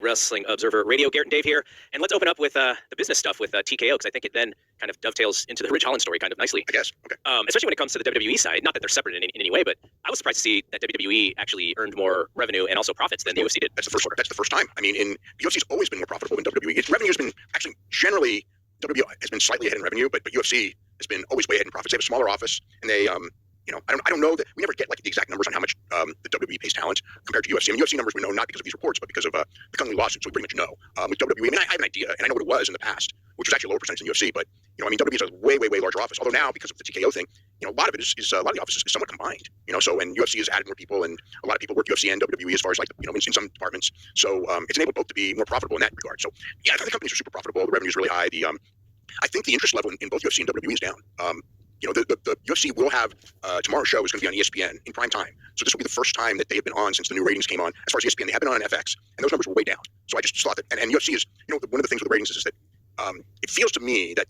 Wrestling Observer Radio. Garrett and Dave here. And let's open up with the business stuff with TKO, because I think it then kind of dovetails into the Ridge Holland story kind of nicely. I guess. Okay. Especially when it comes to the WWE side. Not that they're separate in any way, but I was surprised to see that WWE actually earned more revenue and also profits than the UFC did. That's the first time. I mean, UFC's always been more profitable than WWE. Its revenue has been actually generally WWE has been slightly ahead in revenue, but UFC has been always way ahead in profits. They have a smaller office, and they I don't know that we never get like the exact numbers on how much the WWE pays talent compared to UFC. I mean, UFC numbers we know not because of these reports, but because of the Kunley lawsuit. So we pretty much know with WWE. I mean, I have an idea, and I know what it was in the past, which was actually a lower percentage than UFC. But WWE is a way larger office. Although now, because of the TKO thing, a lot of it is a lot of the offices is somewhat combined. So when UFC has added more people, and a lot of people work UFC and WWE as far as like in some departments. So it's enabled both to be more profitable in that regard. So yeah, I think the companies are super profitable. The revenue is really high. I think the interest level in both UFC and WWE is down. The UFC will have tomorrow's show is going to be on ESPN in prime time. So this will be the first time that they have been on since the new ratings came on. As far as ESPN, they have been on FX, and those numbers were way down. So I just thought that, and UFC is, one of the things with the ratings is that it feels to me that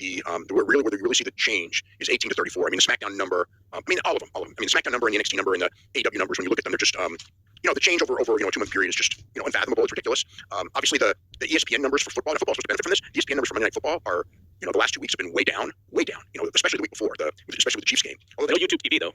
where you really see the change is 18 to 34. I mean, the SmackDown number, all of them. I mean, the SmackDown number and the NXT number and the AEW numbers, when you look at them, they're just, the change over a 2-month period is just, unfathomable. It's ridiculous. Obviously, the ESPN numbers for football, and football's supposed to benefit from this. The ESPN numbers for Monday Night Football are, the last 2 weeks have been way down. Especially the week before, especially with the Chiefs game. No YouTube TV though.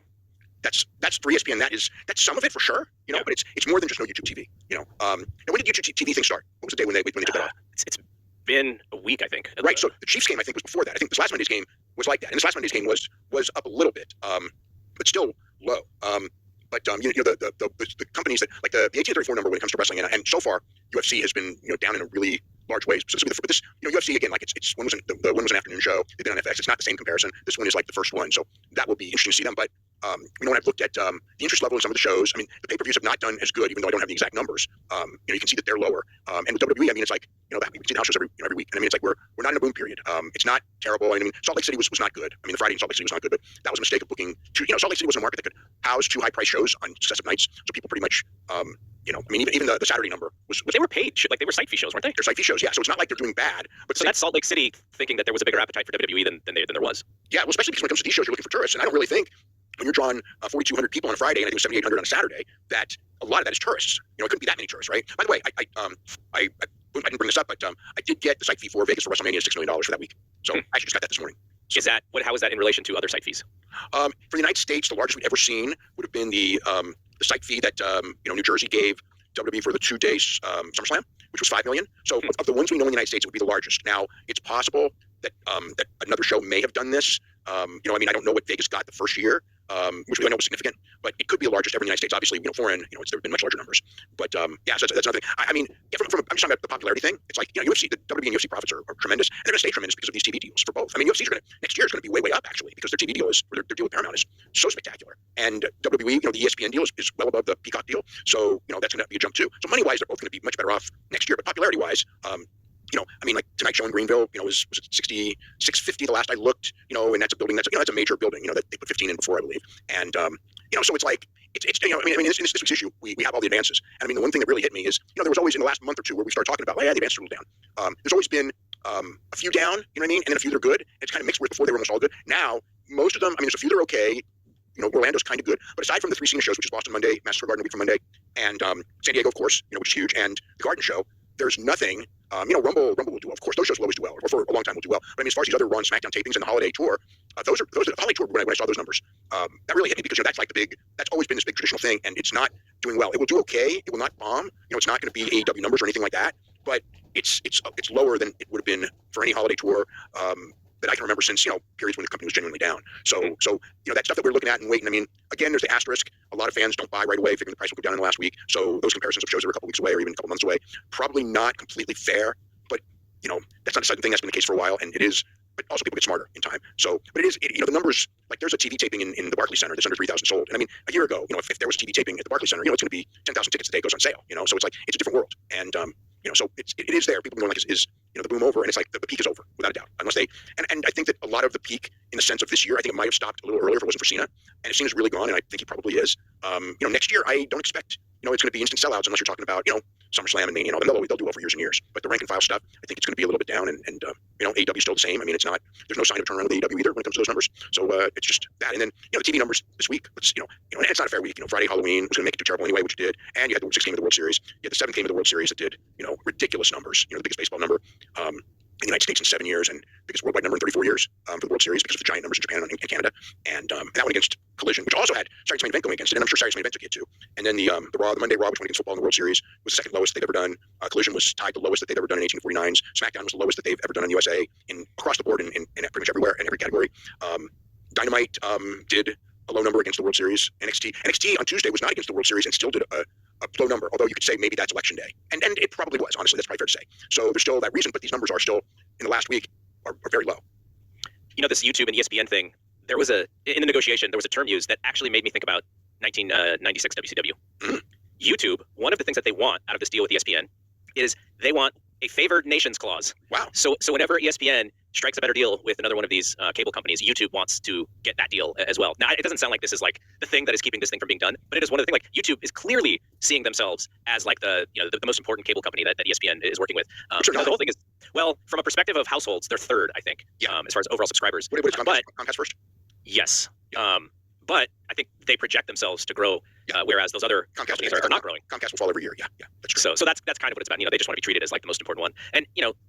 That's for ESPN. That's some of it for sure. But it's more than just no YouTube TV. When did YouTube TV thing start? What was the day when they took that off? It's been a week, I think. Right. So the Chiefs game, I think, was before that. I think this last Monday's game was like that, and this last Monday's game was up a little bit, but still low. But the companies that like the 1834 number when it comes to wrestling, and so far UFC has been down in a really large ways. Specifically for this, UFC again, like it's one was the one was an afternoon show. They've been on FX. It's not the same comparison. This one is like the first one, so that will be interesting to see them. But when I've looked at the interest level in some of the shows, I mean, the pay-per-views have not done as good, even though I don't have the exact numbers. You can see that they're lower. And with WWE, I mean, it's like we can see the house shows every week. And I mean, it's like we're not in a boom period. It's not terrible. I mean, Salt Lake City was not good. I mean, the Friday in Salt Lake City was not good, but that was a mistake of booking two. Salt Lake City was a market that could house 2 high-price shows on successive nights, so people pretty much. Even the Saturday number was they were paid, like they were site fee shows, weren't they? They're site fee shows, yeah. So it's not like they're doing bad. But so that's Salt Lake City thinking that there was a bigger appetite for WWE than there was. Yeah, well, especially because when it comes to these shows, you're looking for tourists, and I don't really think when you're drawing 4,200 people on a Friday and I think 7,800 on a Saturday, that a lot of that is tourists. It couldn't be that many tourists, right? By the way, I didn't bring this up, but I did get the site fee for Vegas for WrestleMania $6 million for that week. So I actually just got that this morning. So, how is that in relation to other site fees? For the United States, the largest we'd ever seen would have been the site fee that New Jersey gave WWE for the 2 days SummerSlam, which was $5 million. So of the ones we know in the United States, it would be the largest. Now it's possible that that another show may have done this. I don't know what Vegas got the first year, which we know was significant, but it could be the largest ever in the United States. Obviously, foreign, there have been much larger numbers. But so that's another thing. I'm just talking about the popularity thing. It's like UFC, the WWE and UFC profits are tremendous, and they're going to stay tremendous because of these TV deals for both. I mean, UFC's next year is going to be way up actually because their TV deal their deal with Paramount is so spectacular, and WWE, the ESPN deal is well above the Peacock deal, so that's going to be a jump too. So money wise, they're both going to be much better off next year, but popularity wise. Like Tonight Show in Greenville, was it 650 the last I looked, and that's a building that's a major building, that they put 15 in before, I believe. And, so it's like, this week's issue, we have all the advances. And the one thing that really hit me is, there was always in the last month or two where we started talking about, the advances are a little down. There's always been a few down, and then a few that are good. It's kind of mixed, where before they were almost all good. Now, most of them, there's a few that are okay. Orlando's kind of good. But aside from the 3 Cena shows, which is Boston Monday, Madison Square Garden a week from Monday, and San Diego, of course, which is huge, and the Garden Show, there's nothing. Rumble will do well. Of course, those shows will always do well, or for a long time will do well. But as far as these other Raw and SmackDown tapings and the holiday tour, those are the holiday tour. When I saw those numbers, that really hit me because that's like that's always been this big traditional thing, and it's not doing well. It will do okay. It will not bomb. It's not going to be AEW numbers or anything like that. But it's lower than it would have been for any holiday tour that I can remember since periods when the company was genuinely down. So that stuff that we're looking at and waiting. Again, there's the asterisk. A lot of fans don't buy right away, figuring the price will go down in the last week. So those comparisons of shows that are a couple weeks away or even a couple months away, probably not completely fair. But that's not a sudden thing. That's been the case for a while, and it is. But also people get smarter in time. So, but it is. The numbers, like there's a TV taping in the Barclays Center that's under 3,000 sold. And a year ago, if there was a TV taping at the Barclays Center, it's going to be 10,000 tickets a day goes on sale. So it's like it's a different world. And so it is there. People going like is the boom over, and it's like the peak is over without a doubt. Unless they and I think that a lot of the peak in the sense of this year, I think it might have stopped a little earlier if it wasn't for Cena. And Cena's really gone, and I think he probably is. Next year I don't expect it's going to be instant sellouts unless you're talking about, SummerSlam and Mania. They'll do well for years and years. But the rank and file stuff, I think it's going to be a little bit down. And AEW is still the same. I mean, there's no sign of turnaround with AEW either when it comes to those numbers. So it's just that. And then, the TV numbers this week, and it's not a fair week. Friday, Halloween was going to make it too terrible anyway, which it did. And you had the 6th game of the World Series. You had the 7th game of the World Series that did, ridiculous numbers. The biggest baseball number in the United States in 7 years and biggest worldwide number in 34 years for the World Series because of the giant numbers in Japan and Canada. And that one against Collision, which also had Saturday's Main Event going against it, and I'm sure Saturday's Main Event took it too. And then the Monday Raw, which went against football in the World Series, was the second lowest they've ever done. Collision was tied the lowest that they've ever done in 1849s. SmackDown was the lowest that they've ever done in the USA across the board in pretty much everywhere in every category. Dynamite did a low number against the World Series. NXT on Tuesday was not against the World Series and still did a low number, although you could say maybe that's election day. And it probably was, honestly. That's probably fair to say. So there's still that reason, but these numbers are still, in the last week, are very low. This YouTube and ESPN thing, in the negotiation, there was a term used that actually made me think about 1996 WCW. Mm-hmm. YouTube, one of the things that they want out of this deal with ESPN is they want a favored nations clause. Wow. So whenever ESPN strikes a better deal with another one of these cable companies, YouTube wants to get that deal as well. Now, it doesn't sound like this is like the thing that is keeping this thing from being done, but it is one of the things. Like YouTube is clearly seeing themselves as like the most important cable company that ESPN is working with. The whole thing is, well, from a perspective of households, they're third, I think, as far as overall subscribers. What is Comcast first? Yes. But I think they project themselves to grow, whereas those other companies are not growing. Comcast will fall every year. Yeah, that's true. So that's kind of what it's about. They just want to be treated as like the most important one. And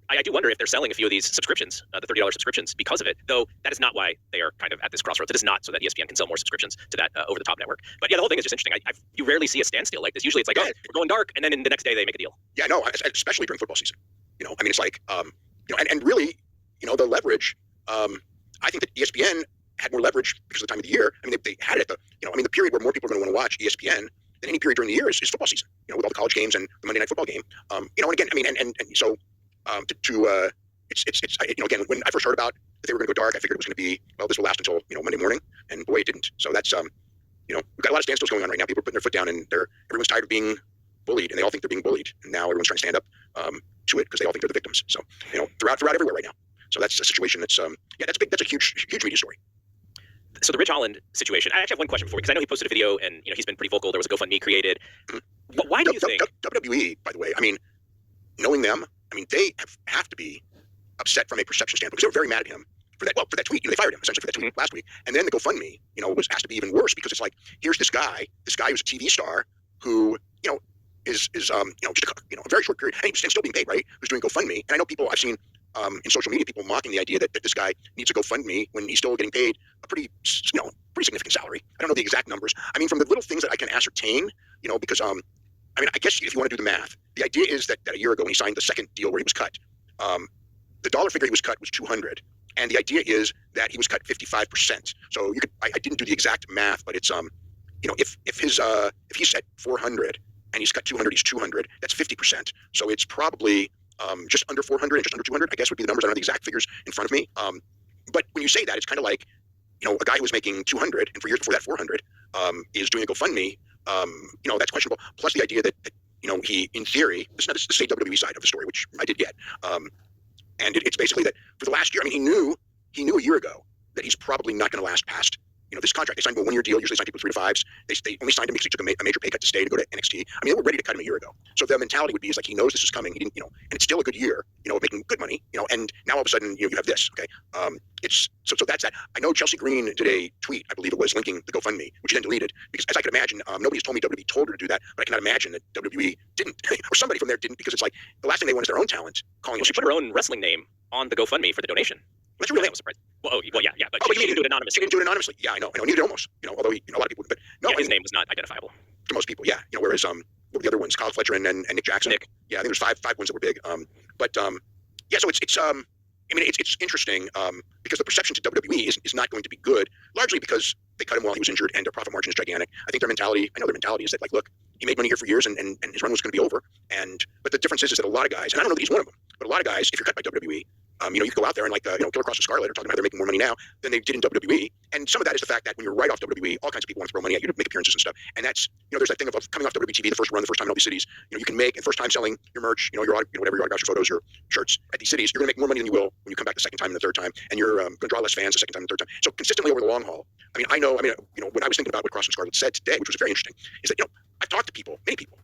I do wonder if they're selling a few of these subscriptions, the $30 subscriptions, because of it. Though that is not why they are kind of at this crossroads. It is not so that ESPN can sell more subscriptions to that over-the-top network. But the whole thing is just interesting. You rarely see a standstill like this. Usually it's like, we're going dark, and then in the next day they make a deal. Yeah, no, especially during football season. It's like, and really, the leverage. I think that ESPN had more leverage because of the time of the year. They had it at the period where more people are going to want to watch ESPN than any period during the year is football season. With all the college games and the Monday Night Football game. And again, so it's again, when I first heard about that they were going to go dark, I figured it was going to be, well, this will last until Monday morning, and boy, it didn't. So that's we've got a lot of standstills going on right now. People are putting their foot down, and everyone's tired of being bullied, and they all think they're being bullied, and now everyone's trying to stand up to it because they all think they're the victims. So throughout everywhere right now. So that's a situation that's that's big. That's a huge media story. So the Ridge Holland situation, I actually have one question for you, because I know he posted a video and he's been pretty vocal. There was a GoFundMe created. Mm-hmm. Why do you think WWE, by the way, knowing them, they have to be upset from a perception standpoint, because they were very mad at him for that tweet. They fired him essentially for that tweet last week. And then the GoFundMe, has to be even worse, because it's like, here's this guy who's a TV star who, is just a very short period and still being paid, right? Who's doing GoFundMe. And I know people I've seen in social media, people mocking the idea that this guy needs a GoFundMe when he's still getting paid a pretty significant salary. I don't know the exact numbers. From the little things that I can ascertain, because I guess if you want to do the math, the idea is that a year ago when he signed the second deal where he was cut, the dollar figure he was cut was 200, and the idea is that he was cut 55%. So you could, I didn't do the exact math, but it's if he's at 400 and he's cut 200, he's 200. That's 50%. So it's probably just under 400 and just under 200, I guess, would be the numbers. I don't have the exact figures in front of me. But when you say that, it's kind of like, a guy who was making 200 and for years before that 400 is doing a GoFundMe. That's questionable. Plus the idea that he, in theory, this is the state WWE side of the story, which I did get. And it's basically that for the last year, he knew a year ago that he's probably not going to last past this contract. They signed a 1-year deal. Usually they sign people 3 to 5s. They only signed him because he took a major pay cut to stay to go to NXT. They were ready to cut him a year ago. So the mentality would be is like, he knows this is coming. He didn't, and it's still a good year, making good money, and now all of a sudden, you have this. Okay. It's so that's that. I know Chelsea Green did a tweet, I believe it was, linking the GoFundMe, which he then deleted, because as I could imagine, nobody's told me WWE told her to do that, but I cannot imagine that WWE didn't, or somebody from there didn't, because it's like the last thing they want is their own talent calling. Well, she put her own wrestling name on the GoFundMe for the donation. That's really. I was surprised. Well, yeah. But she didn't do it anonymously. She didn't do it anonymously. Yeah, I know. Neither did Omos. Although a lot of people, but no, his name was not identifiable to most people. Yeah, whereas what were the other ones? Kyle Fletcher and Nick Jackson. Yeah, I think there's five ones that were big. So it's interesting because the perception to WWE is not going to be good, largely because they cut him while he was injured and their profit margin is gigantic. I know their mentality is that, like, look, he made money here for years and his run was going to be over. But the difference is that a lot of guys, and I don't know that he's one of them, but a lot of guys, if you're cut by WWE, You could go out there and Killer Cross and Scarlet are talking about they're making more money now than they did in WWE. And some of that is the fact that when you're right off WWE, all kinds of people want to throw money at you to make appearances and stuff. And that's, there's that thing of coming off WWE TV, the first run, the first time in all these cities, you can make, and first time selling your merch, whatever, your autographs, your photos, your shirts at these cities, you're going to make more money than you will when you come back the second time and the third time. And you're going to draw less fans the second time and the third time. So consistently over the long haul, when I was thinking about what Cross and Scarlet said today, which was very interesting, is that, I've talked to people, many people,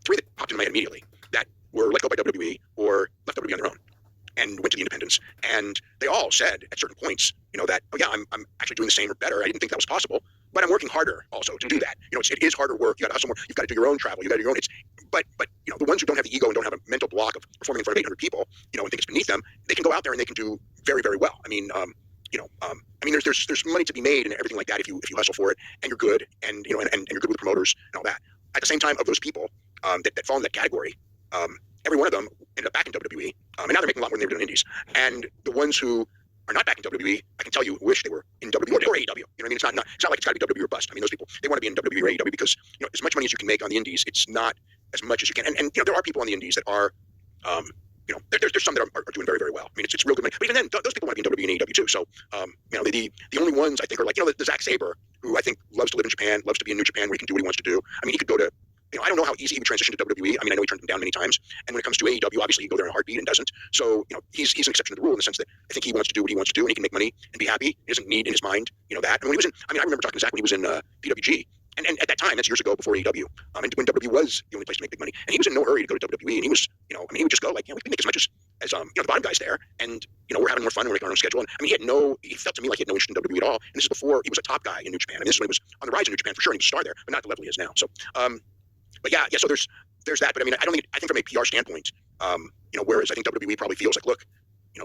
three that popped into my head immediately that were let go by WWE or left WWE on their own and went to the independents. And they all said at certain points, that, oh yeah, I'm actually doing the same or better. I didn't think that was possible, but I'm working harder also to do that. It is harder work. You got to hustle more. You've got to do your own travel. You got to do your own. But the ones who don't have the ego and don't have a mental block of performing in front of 800 people, and think it's beneath them, they can go out there and they can do very, very well. There's money to be made and everything like that if you hustle for it and you're good and you're good with promoters and all that. At the same time, of those people that fall in that category, every one of them ended up back in WWE, and now they're making a lot more than they were doing in indies. And the ones who are not back in WWE, I can tell you, wish they were in WWE or AEW. It's not like it's got to be WWE or bust. Those people, they want to be in WWE or AEW because as much money as you can make on the indies, it's not as much as you can. And there are people on the indies that are, there's some that are doing very, very well. It's real good money. But even then, those people want to be in WWE and AEW too. So, the only ones I think are the Zack Sabre, who I think loves to live in Japan, loves to be in New Japan, where he can do what he wants to do. He could go to. I don't know how easy he would transition to WWE. I know he turned them down many times. And when it comes to AEW, obviously, he'd go there in a heartbeat and doesn't. So, he's an exception to the rule in the sense that I think he wants to do what he wants to do and he can make money and be happy. He doesn't need in his mind, that. And when he was in, I remember talking to Zach when he was in PWG. And at that time, that's years ago before AEW, and when WWE was the only place to make big money. And he was in no hurry to go to WWE. And he was, he would just go we can make as much as the bottom guys there. And, we're having more fun and we're making our own schedule. And he felt to me like he had no interest in WWE at all. And this is before he was a top guy in New Japan. This is when he was on the rise in New Japan for sure. And he was a star there, but not the level he is now. So, but yeah. So there's that. But I think from a PR standpoint, whereas I think WWE probably feels like, look,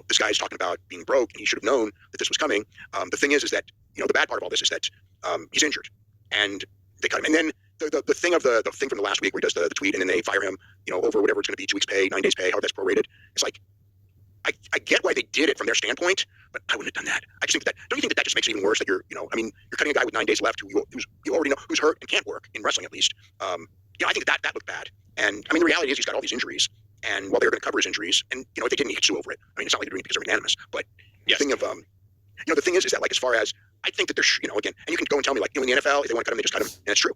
this guy is talking about being broke and he should have known that this was coming. The thing is that, the bad part of all this is that he's injured and they cut him. And then the thing from the last week where he does the tweet and then they fire him, over whatever it's going to be, 2 weeks pay, 9 days pay, however that's prorated. It's like, I get why they did it from their standpoint, but I wouldn't have done that. I just think don't you think that just makes it even worse that you're cutting a guy with 9 days left who you already know who's hurt and can't work in wrestling at least. I think that looked bad. And the reality is he's got all these injuries, and while they're going to cover his injuries, and if they didn't, he could sue over it. It's not like they're doing it because they're unanimous. But the thing of the thing is that as far as I think that there's again, and you can go and tell me in the NFL if they want to cut him, they just cut him. And that's true.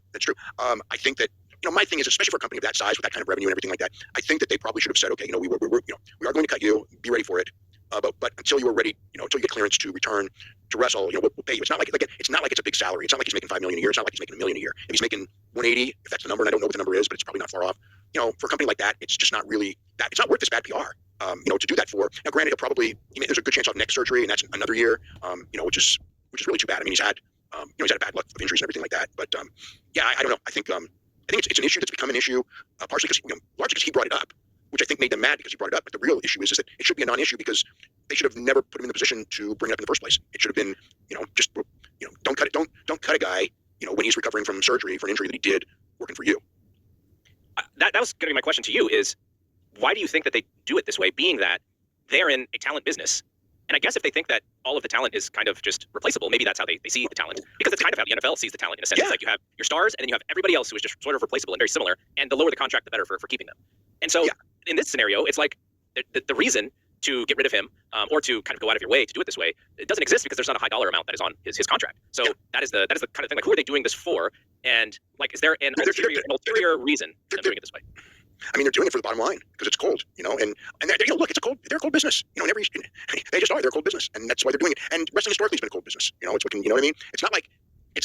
I think that my thing is, especially for a company of that size with that kind of revenue and everything like that, I think that they probably should have said, okay, we are going to cut you. Be ready for it. But until you are ready, until you get clearance to return to wrestle, we'll pay you. It's not like it's a big salary. It's not like he's making $5 million a year. It's not like he's making $1 million a year. If he's making 180, if that's the number, and I don't know what the number is, but it's probably not far off. For a company like that, it's just not really that. It's not worth this bad PR. To do that for. Now, granted, there's a good chance of neck surgery, and that's another year. Which is really too bad. He's had he's had a bad luck of injuries and everything like that. But I don't know. I think it's an issue that's become an issue, partially because largely because he brought it up, which I think made them mad because he brought it up. But the real issue is that it should be a non-issue because they should have never put him in the position to bring it up in the first place. It should have been, just don't cut it. Don't cut a guy, when he's recovering from surgery for an injury that he did working for you. That was going to be my question to you is, why do you think that they do it this way, being that they're in a talent business? And I guess if they think that all of the talent is kind of just replaceable, maybe that's how they see the talent. Because it's kind of how the NFL sees the talent in a sense. Yeah. It's like you have your stars and then you have everybody else who is just sort of replaceable and very similar. And the lower the contract, the better for keeping them. And so in this scenario, it's like the reason to get rid of him or to kind of go out of your way to do it this way, it doesn't exist because there's not a high dollar amount that is on his contract. So that is the kind of thing. Like, who are they doing this for? And like, is there an ulterior reason they're doing it this way? They're doing it for the bottom line because it's cold, and they're, look, they're a cold business, and they just are, they're a cold business, and that's why they're doing it. And wrestling historically has been a cold business, it's what can, what I mean? It's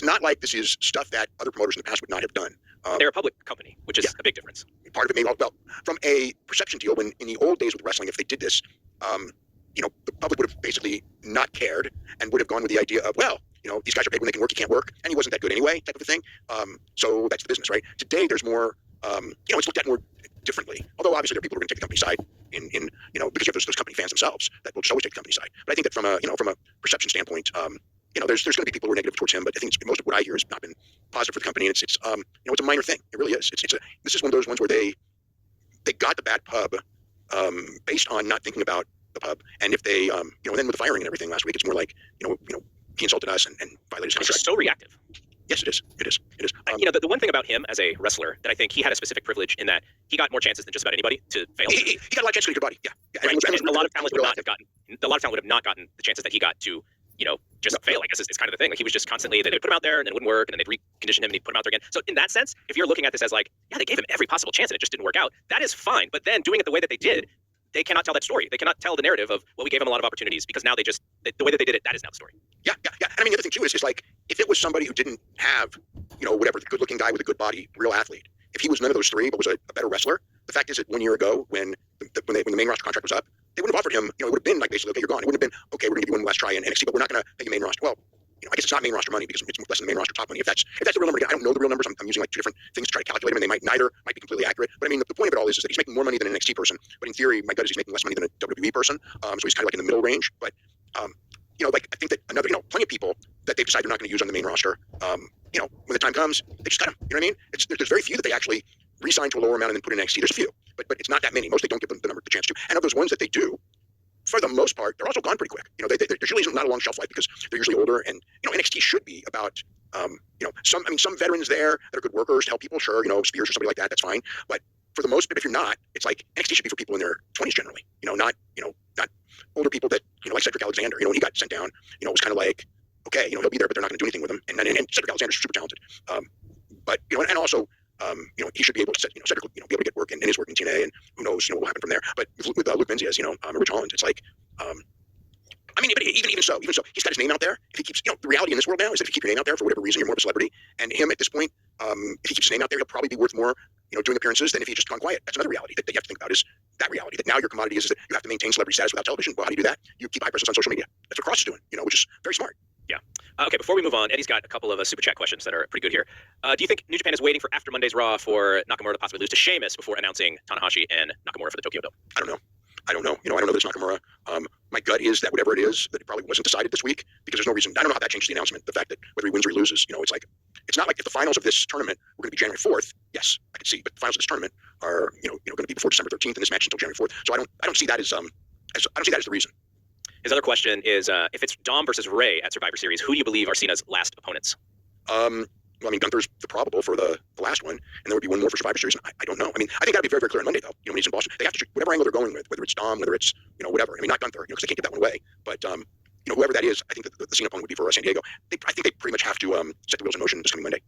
not like this is stuff that other promoters in the past would not have done. They're a public company, which is a big difference. Part of it, maybe, well, from a perception deal, when in the old days with wrestling, if they did this, the public would have basically not cared and would have gone with the idea of, well, these guys are paid when they can work, he can't work, and he wasn't that good anyway, type of a thing. So that's the business, right? Today, there's more, it's looked at more differently. Although obviously there are people who are going to take the company side in because you have those company fans themselves that will just always take the company side. But I think that from a perception standpoint, there's going to be people who are negative towards him. But I think most of what I hear has not been positive for the company. And it's a minor thing. It really is. This is one of those ones where they got the bad pub based on not thinking about the pub. And if they and then with the firing and everything last week, it's more like he insulted us and violated his contract. It's just so reactive. Yes, it is. It is. It is. The one thing about him as a wrestler that I think he had a specific privilege in that he got more chances than just about anybody to fail. He got a lot of chances to get your body. Yeah. Yeah. Right. And a lot of talent would real not have gotten. A lot of talent would have not gotten the chances that he got to, just fail. I guess is kind of the thing. Like he was just constantly they would put him out there and then it wouldn't work, and then they'd recondition him and he'd put him out there again. So in that sense, if you're looking at this as like, yeah, they gave him every possible chance and it just didn't work out, that is fine. But then doing it the way that they did, they cannot tell that story. They cannot tell the narrative of, well, we gave him a lot of opportunities, because now the way that they did it, that is now the story. Yeah, yeah, yeah. And I mean, the other thing too is like, if it was somebody who didn't have, whatever, the good-looking guy with a good body, real athlete, if he was none of those three but was a better wrestler, the fact is that 1 year ago when the main roster contract was up, they wouldn't have offered him. It would have been like basically, okay, you're gone. It wouldn't have been, okay, we're going to give you one last try in NXT, but we're not going to pay you main roster. Well, I guess it's not main roster money because it's less than the main roster top money. If that's the real number, again, I don't know the real numbers. I'm using like two different things to try to calculate them, and they neither might be completely accurate. But I mean, the point of it all is that he's making more money than an NXT person. But in theory, my gut is he's making less money than a WWE person. So he's kind of like in the middle range. But like I think that plenty of people that they've decided they're not going to use on the main roster. When the time comes, they just cut them. You know what I mean? There's very few that they actually re-sign to a lower amount and then put in NXT. There's a few, but it's not that many. Most they don't give them the chance to. And of those ones that they do, for the most part, they're also gone pretty quick. There usually isn't not a long shelf life because they're usually older, and NXT should be about some veterans there that are good workers to help people. Sure, Spears or somebody like that, that's fine. But for the most part, if you're not, it's like NXT should be for people in their 20s generally. Not older people that like Cedric Alexander. When he got sent down, it was kind of like, okay, he'll be there, but they're not going to do anything with him. And Cedric Alexander's super talented. But and also. He should be able to Cedric, be able to get work in his work in TNA, and who knows, what will happen from there. But with Luke Menzies, Rich Holland, it's like, but even so, he's got his name out there. If he keeps, the reality in this world now is that if you keep your name out there for whatever reason, you're more of a celebrity. And him at this point, if he keeps his name out there, he'll probably be worth more, doing appearances than if he just gone quiet. That's another reality that you have to think about, is that reality that now your commodity is that you have to maintain celebrity status without television. Well, how do you do that? You keep high presence on social media. That's what Cross is doing, which is very smart. Yeah. Okay, before we move on, Eddie's got a couple of super chat questions that are pretty good here. Do you think New Japan is waiting for after Monday's Raw for Nakamura to possibly lose to Sheamus before announcing Tanahashi and Nakamura for the Tokyo Dome? I don't know. I don't know that it's Nakamura. My gut is that whatever it is, that it probably wasn't decided this week, because there's no reason. I don't know how that changes the announcement. The fact that whether he wins or he loses, it's like, it's not like if the finals of this tournament were going to be January 4th. Yes, I could see, but the finals of this tournament are going to be before December 13th, and this match until January 4th. So I don't see that as I don't see that as the reason. His other question is, if it's Dom versus Ray at Survivor Series, who do you believe are Cena's last opponents? Gunther's the probable for the last one, and there would be one more for Survivor Series. And I don't know. I think that'll be very, very clear on Monday, though. When he's in Boston, they have to choose whatever angle they're going with, whether it's Dom, whether it's whatever. Not Gunther, because they can't get that one away. But whoever that is, I think that the Cena opponent would be for San Diego. I think they pretty much have to set the wheels in motion this coming Monday.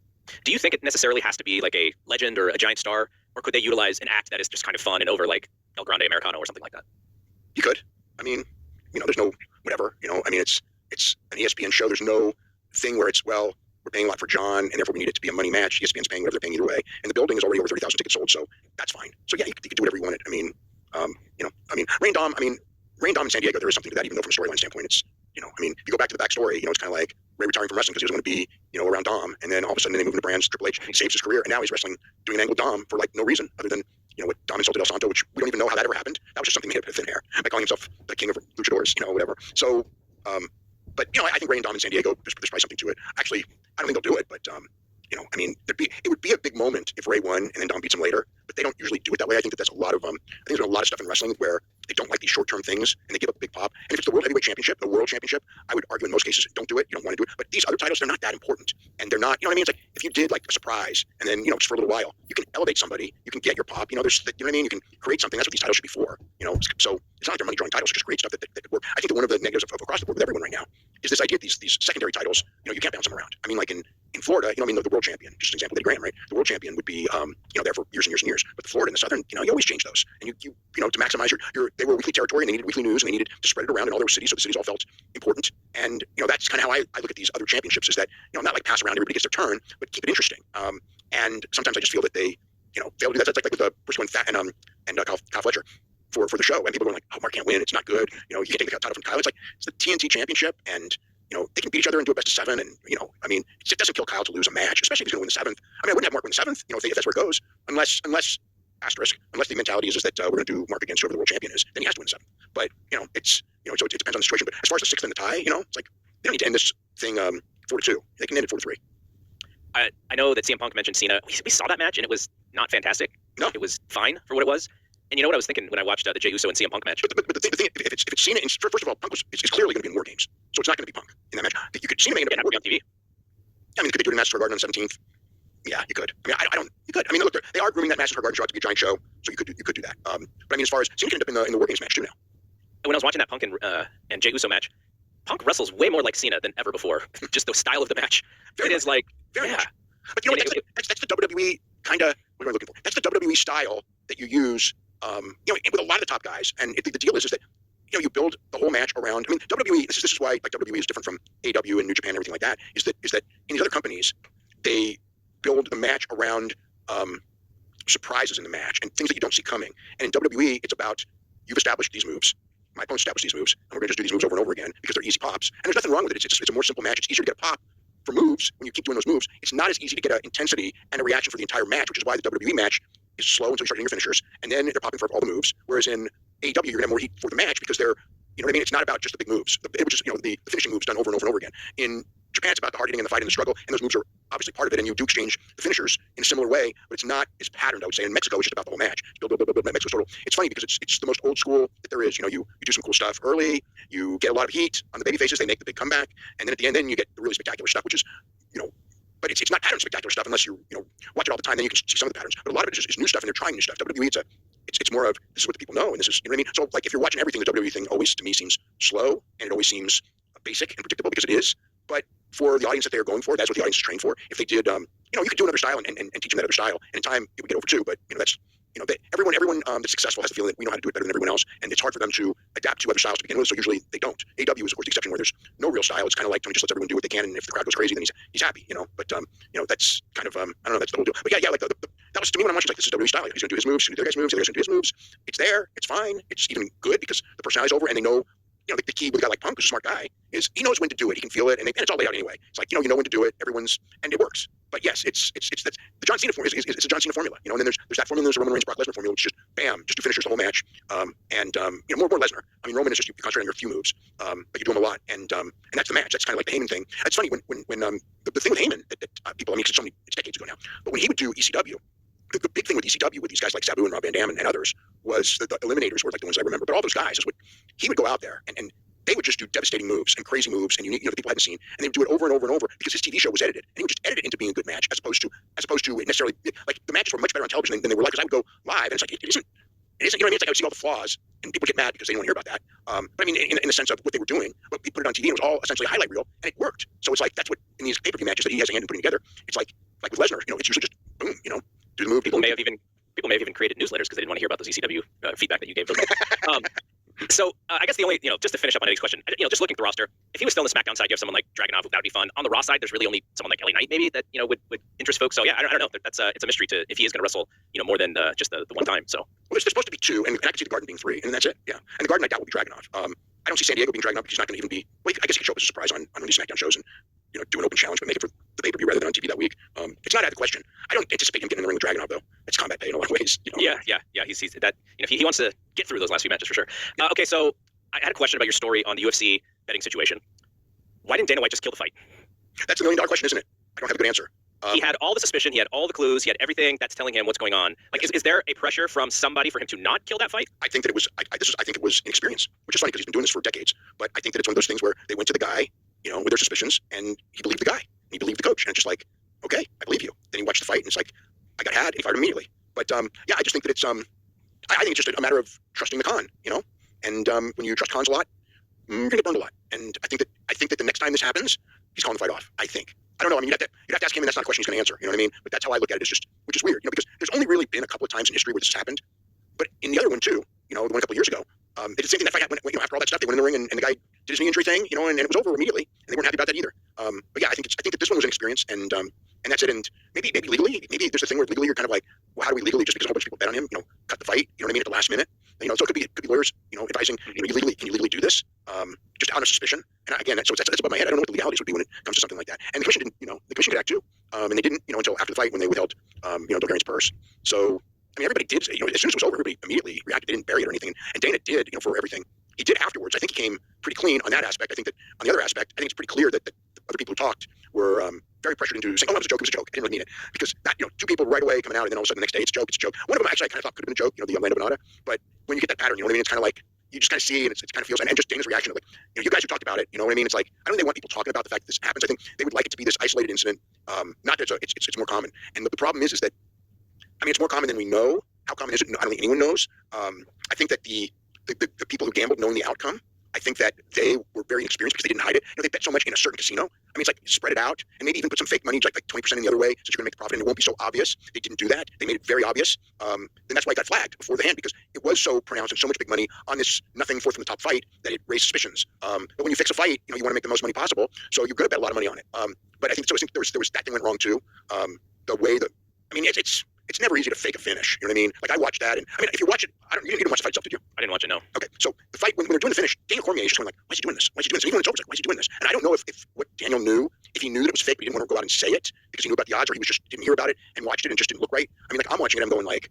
Do you think it necessarily has to be like a legend or a giant star, or could they utilize an act that is just kind of fun and over, like El Grande Americano or something like that? You could. There's no whatever. It's an ESPN show. There's no thing where it's, well, we're paying a lot for John, and therefore we need it to be a money match. ESPN's paying whatever they're paying either way, and the building is already over 30,000 tickets sold, so that's fine. So yeah, you could do whatever you wanted. Rain Dom in San Diego, there is something to that, even though from a storyline standpoint, it's if you go back to the backstory, it's kind of like Ray retiring from wrestling because he was going to be around Dom, and then all of a sudden they move into brands. Triple H saves his career, and now he's wrestling doing an angle Dom for like no reason other than what Dom insulted El Santo, which we don't even know how that ever happened. That was just something made up of thin air by calling himself the king of luchadors, whatever. So, but I think Ray and Dom in San Diego, there's probably something to it. Actually, I don't think they'll do it, but it would be a big moment if Ray won and then Dom beats him later. But they don't usually do it that way. I think that's a lot of I think there's a lot of stuff in wrestling where they don't like these short-term things and they give up a big pop. And if it's the World Heavyweight Championship, I would argue in most cases don't do it. You don't want to do it. But these other titles, they're not that important, and they're not. It's like if you did like a surprise and then just for a little while, you can elevate somebody, you can get your pop. There's you can create something. That's what these titles should be for. So it's not like they're money drawing titles. So just create stuff that could work. I think that one of the negatives of across the board with everyone right now is this idea of these secondary titles. You can't bounce them around. Like in Florida, the world champion, just an example, Eddie Graham, right? The world champion would be there for years and years and years. But the Florida and the Southern, you always change those, and you to maximize your they were weekly territory, and they needed weekly news, and they needed to spread it around in all their cities, so the cities all felt important. And that's kind of how I look at these other championships, is that not like pass around, everybody gets their turn, but keep it interesting. And sometimes I just feel that they fail to do that. That's like with the Briscoe and Kyle Fletcher for the show, and people are going like, oh, Mark can't win, it's not good, you can't take the title from Kyle. It's like it's the TNT championship, and they can beat each other and do a best of 7, and it doesn't kill Kyle to lose a match, especially if he's going to win the 7th. I wouldn't have Mark win the 7th, if that's where it goes, unless the mentality is that we're going to do Mark against whoever the world champion is, then he has to win the 7th. But it's so it depends on the situation. But as far as the 6th and the tie, it's like they don't need to end this thing 4-2. They can end it 4-3. I know that CM Punk mentioned Cena. We saw that match and it was not fantastic. No, it was fine for what it was. And you know what I was thinking when I watched the Jey Uso and CM Punk match? But the thing, if it's Cena, first of all, Punk is clearly going to be in War Games, so it's not going to be Punk in that match. Cena may end up on TV. I mean, could they do it in Madison Square Garden on the 17th? Yeah, you could. I mean, I don't. You could. I mean, look, they are grooming that Madison Square Garden show out to be a giant show, so you could do that. But I mean, as far as Cena could end up in the War Games match too now. When I was watching that Punk and Jey Uso match, Punk wrestles way more like Cena than ever before. Just the style of the match. Very it much. is like, Very yeah. much. But you know, that's the WWE kind of what am I looking for? That's the WWE style that you use. You know, with a lot of the top guys, and the deal is that you know you build the whole match around. I mean, WWE. This is why like WWE is different from AEW and New Japan and everything like that. Is that in these other companies they build the match around surprises in the match and things that you don't see coming. And in WWE, it's about you've established these moves. My opponent established these moves, and we're going to just do these moves over and over again because they're easy pops. And there's nothing wrong with it. It's a more simple match. It's easier to get a pop for moves when you keep doing those moves. It's not as easy to get an intensity and a reaction for the entire match, which is why the WWE match is slow until you start hitting your finishers, and then they're popping for all the moves. Whereas in AEW, you're going to have more heat for the match because they're, you know what I mean? It's not about just the big moves. It was just, you know, the finishing moves done over and over and over again. In Japan, it's about the hard hitting and the fight and the struggle, and those moves are obviously part of it, and you do exchange the finishers in a similar way, but it's not as patterned, I would say. In Mexico, it's just about the whole match. Mexico's total. It's funny because it's the most old school that there is. You know, you do some cool stuff early, you get a lot of heat on the baby faces, they make the big comeback, and then at the end, then you get the really spectacular stuff, which is, you know, but it's not patterned spectacular stuff unless you watch it all the time. Then you can see some of the patterns. But a lot of it is new stuff, and they're trying new stuff. WWE, it's more of this is what the people know, and this is, you know what I mean. So like if you're watching everything, the WWE thing always to me seems slow, and it always seems basic and predictable because it is. But for the audience that they're going for, that's what the audience is trained for. If they did, you know, you could do another style and teach them that other style, and in time it would get over too. But you know, that's everyone that's successful has the feeling that we know how to do it better than everyone else, and it's hard for them to adapt to other styles to begin with. So usually they don't. AEW is of course the exception where there's no real style. It's kind of like Tony just lets everyone do what they can, and if the crowd goes crazy, then he's happy, you know. But you know, that's kind of I don't know, that's the whole deal. But yeah, like that was to me when I'm watching like this is WWE style. He's gonna do his moves, he's gonna do their guys' moves, the other guy's gonna do his moves. It's there, it's fine, it's even good because the personality's over, and they know. You know, the key with a guy like Punk, who's a smart guy, is he knows when to do it. He can feel it, and it's all laid out anyway. It's like you know when to do it. And it works. But yes, it's that's the John Cena formula. It's a John Cena formula, you know. And then there's that formula. There's a Roman Reigns, Brock Lesnar formula, which is just bam, just do finishers the whole match. You know, more Lesnar. I mean, Roman is just you concentrate on your few moves, but you do them a lot, and that's the match. That's kind of like the Heyman thing. It's funny when the thing with Heyman that people, I mean, it's decades ago now, but when he would do ECW. The big thing with ECW with these guys like Sabu and Rob Van Dam and others was the Eliminators were like the ones I remember. But all those guys is what he would go out there and they would just do devastating moves and crazy moves and unique, you know, that people hadn't seen, and they would do it over and over and over because his TV show was edited, and he would just edit it into being a good match as opposed to it necessarily like the matches were much better on television than they were like. Because I would go live and it's like it isn't. You know what I mean? It's like I would see all the flaws and people would get mad because they didn't want to hear about that. But I mean, in the sense of what they were doing, but we put it on TV and it was all essentially a highlight reel, and it worked. So it's like that's what in these pay-per-view matches that he has a hand in putting together. It's like with Lesnar, you know, it's usually just boom, you know, do the move. People may have even created newsletters because they didn't want to hear about those ECW feedback that you gave them. So I guess the only, you know, just to finish up on Eddie's question, you know, just looking at the roster, if he was still on the SmackDown side, you have someone like Dragunov, that would be fun. On the Raw side, there's really only someone like LA Knight maybe that, you know, would interest folks. So yeah, I don't know. That's it's a mystery to if he is going to wrestle, you know, more than just the one time. So there's supposed to be two, and I can see the Garden being three, and that's it. Yeah, and the Garden I doubt will be Dragunov. I don't see San Diego being Dragunov because he's not going to even be. Well, I guess he could show up as a surprise on one of these SmackDown shows and you know do an open challenge, but make it for the pay-per-view rather than on TV that week. It's not out of the question. I don't anticipate him getting in the ring with Dragunov though. That's combat pay in a lot of ways. You know? Yeah. He's that. You know, he wants to get through those last few matches for sure. Okay, so I had a question about your story on the UFC betting situation. Why didn't Dana White just kill the fight? That's $1 million question, isn't it? I don't have a good answer. He had all the suspicion, he had all the clues, he had everything that's telling him what's going on. Like, is there a pressure from somebody for him to not kill that fight? I think that it was. I think it was inexperience, which is funny because he's been doing this for decades. But I think that it's one of those things where they went to the guy, you know, with their suspicions, and he believed the guy, and he believed the coach, and it's just like, okay, I believe you. Then he watched the fight, and it's like, I got had, and he fired immediately. But yeah, I just think that it's I think it's just a matter of trusting the Khan, you know. And when you trust Khans a lot, you're gonna get burned a lot. And I think that the next time this happens, he's calling the fight off. I think. I don't know. I mean, you'd have to ask him, and that's not a question he's going to answer. You know what I mean? But that's how I look at it. It's just, which is weird, you know, because there's only really been a couple of times in history where this has happened. But in the other one too, you know, the one a couple of years ago, they did the same thing. That fight happened, you know, after all that stuff, they went in the ring, and the guy did his knee injury thing, you know, and it was over immediately, and they weren't happy about that either. But yeah, I think that this one was an experience, and that's it. And maybe legally, maybe there's a thing where legally you're kind of like, well, how do we legally, just because a whole bunch of people bet on him, you know, cut the fight, you know what I mean, at the last minute, you know, so it could be lawyers, you know, advising, you know, can you legally do this, just out of suspicion. And again, so that's above my head. I don't know what the legalities would be when it comes to something like that. And the commission didn't, you know, the commission could act too, and they didn't, you know, until after the fight when they withheld, you know, Dulgarian's purse. So I mean, everybody did, you know, as soon as it was over, everybody immediately reacted. They didn't bury it or anything. And Dana did, you know, for everything. He did afterwards. I think he came pretty clean on that aspect. I think that on the other aspect, I think it's pretty clear that the other people who talked were very pressured into saying, oh, it was a joke, I didn't really mean it. Because that, you know, two people right away coming out, and then all of a sudden the next day, it's a joke. One of them actually I kind of thought could have been a joke, you know, the Lando Venata. But when you get that pattern, you know what I mean? It's kind of like, you just kind of see, and it kind of feels, and just Dana's reaction, like, you guys who talked about it, you know what I mean? It's like, I don't think they want people talking about the fact that this happens. I think they would like it to be this isolated incident. Not that it's more common. And the problem is that, I mean, it's more common than we know. How common is it? I don't think anyone knows. I think that the people who gambled knowing the outcome, I think that they were very inexperienced because they didn't hide it. They bet so much in a certain casino. I mean, it's like spread it out and maybe even put some fake money, like 20% in the other way, since you're going to make the profit, and it won't be so obvious. They didn't do that. They made it very obvious. Then that's why it got flagged before the hand, because it was so pronounced and so much big money on this nothing fourth from the top fight that it raised suspicions. But when you fix a fight, you want to make the most money possible, so you're going to bet a lot of money on it. But I think there was that thing went wrong too. The way that, I mean, it's never easy to fake a finish. You know what I mean? Like, I watched that, and I mean, if you watch it, you didn't watch the fight itself, did you? I didn't watch it, no. Okay, so the fight, when they're doing the finish, Daniel Cormier is just going like, why is he doing this? Why is he doing this? And even when it's over, it's like, why is he doing this? And I don't know if what Daniel knew, if he knew that it was fake, but he didn't want to go out and say it because he knew about the odds, or he was just didn't hear about it and watched it and just didn't look right. I mean, like, I'm watching it, I'm going like,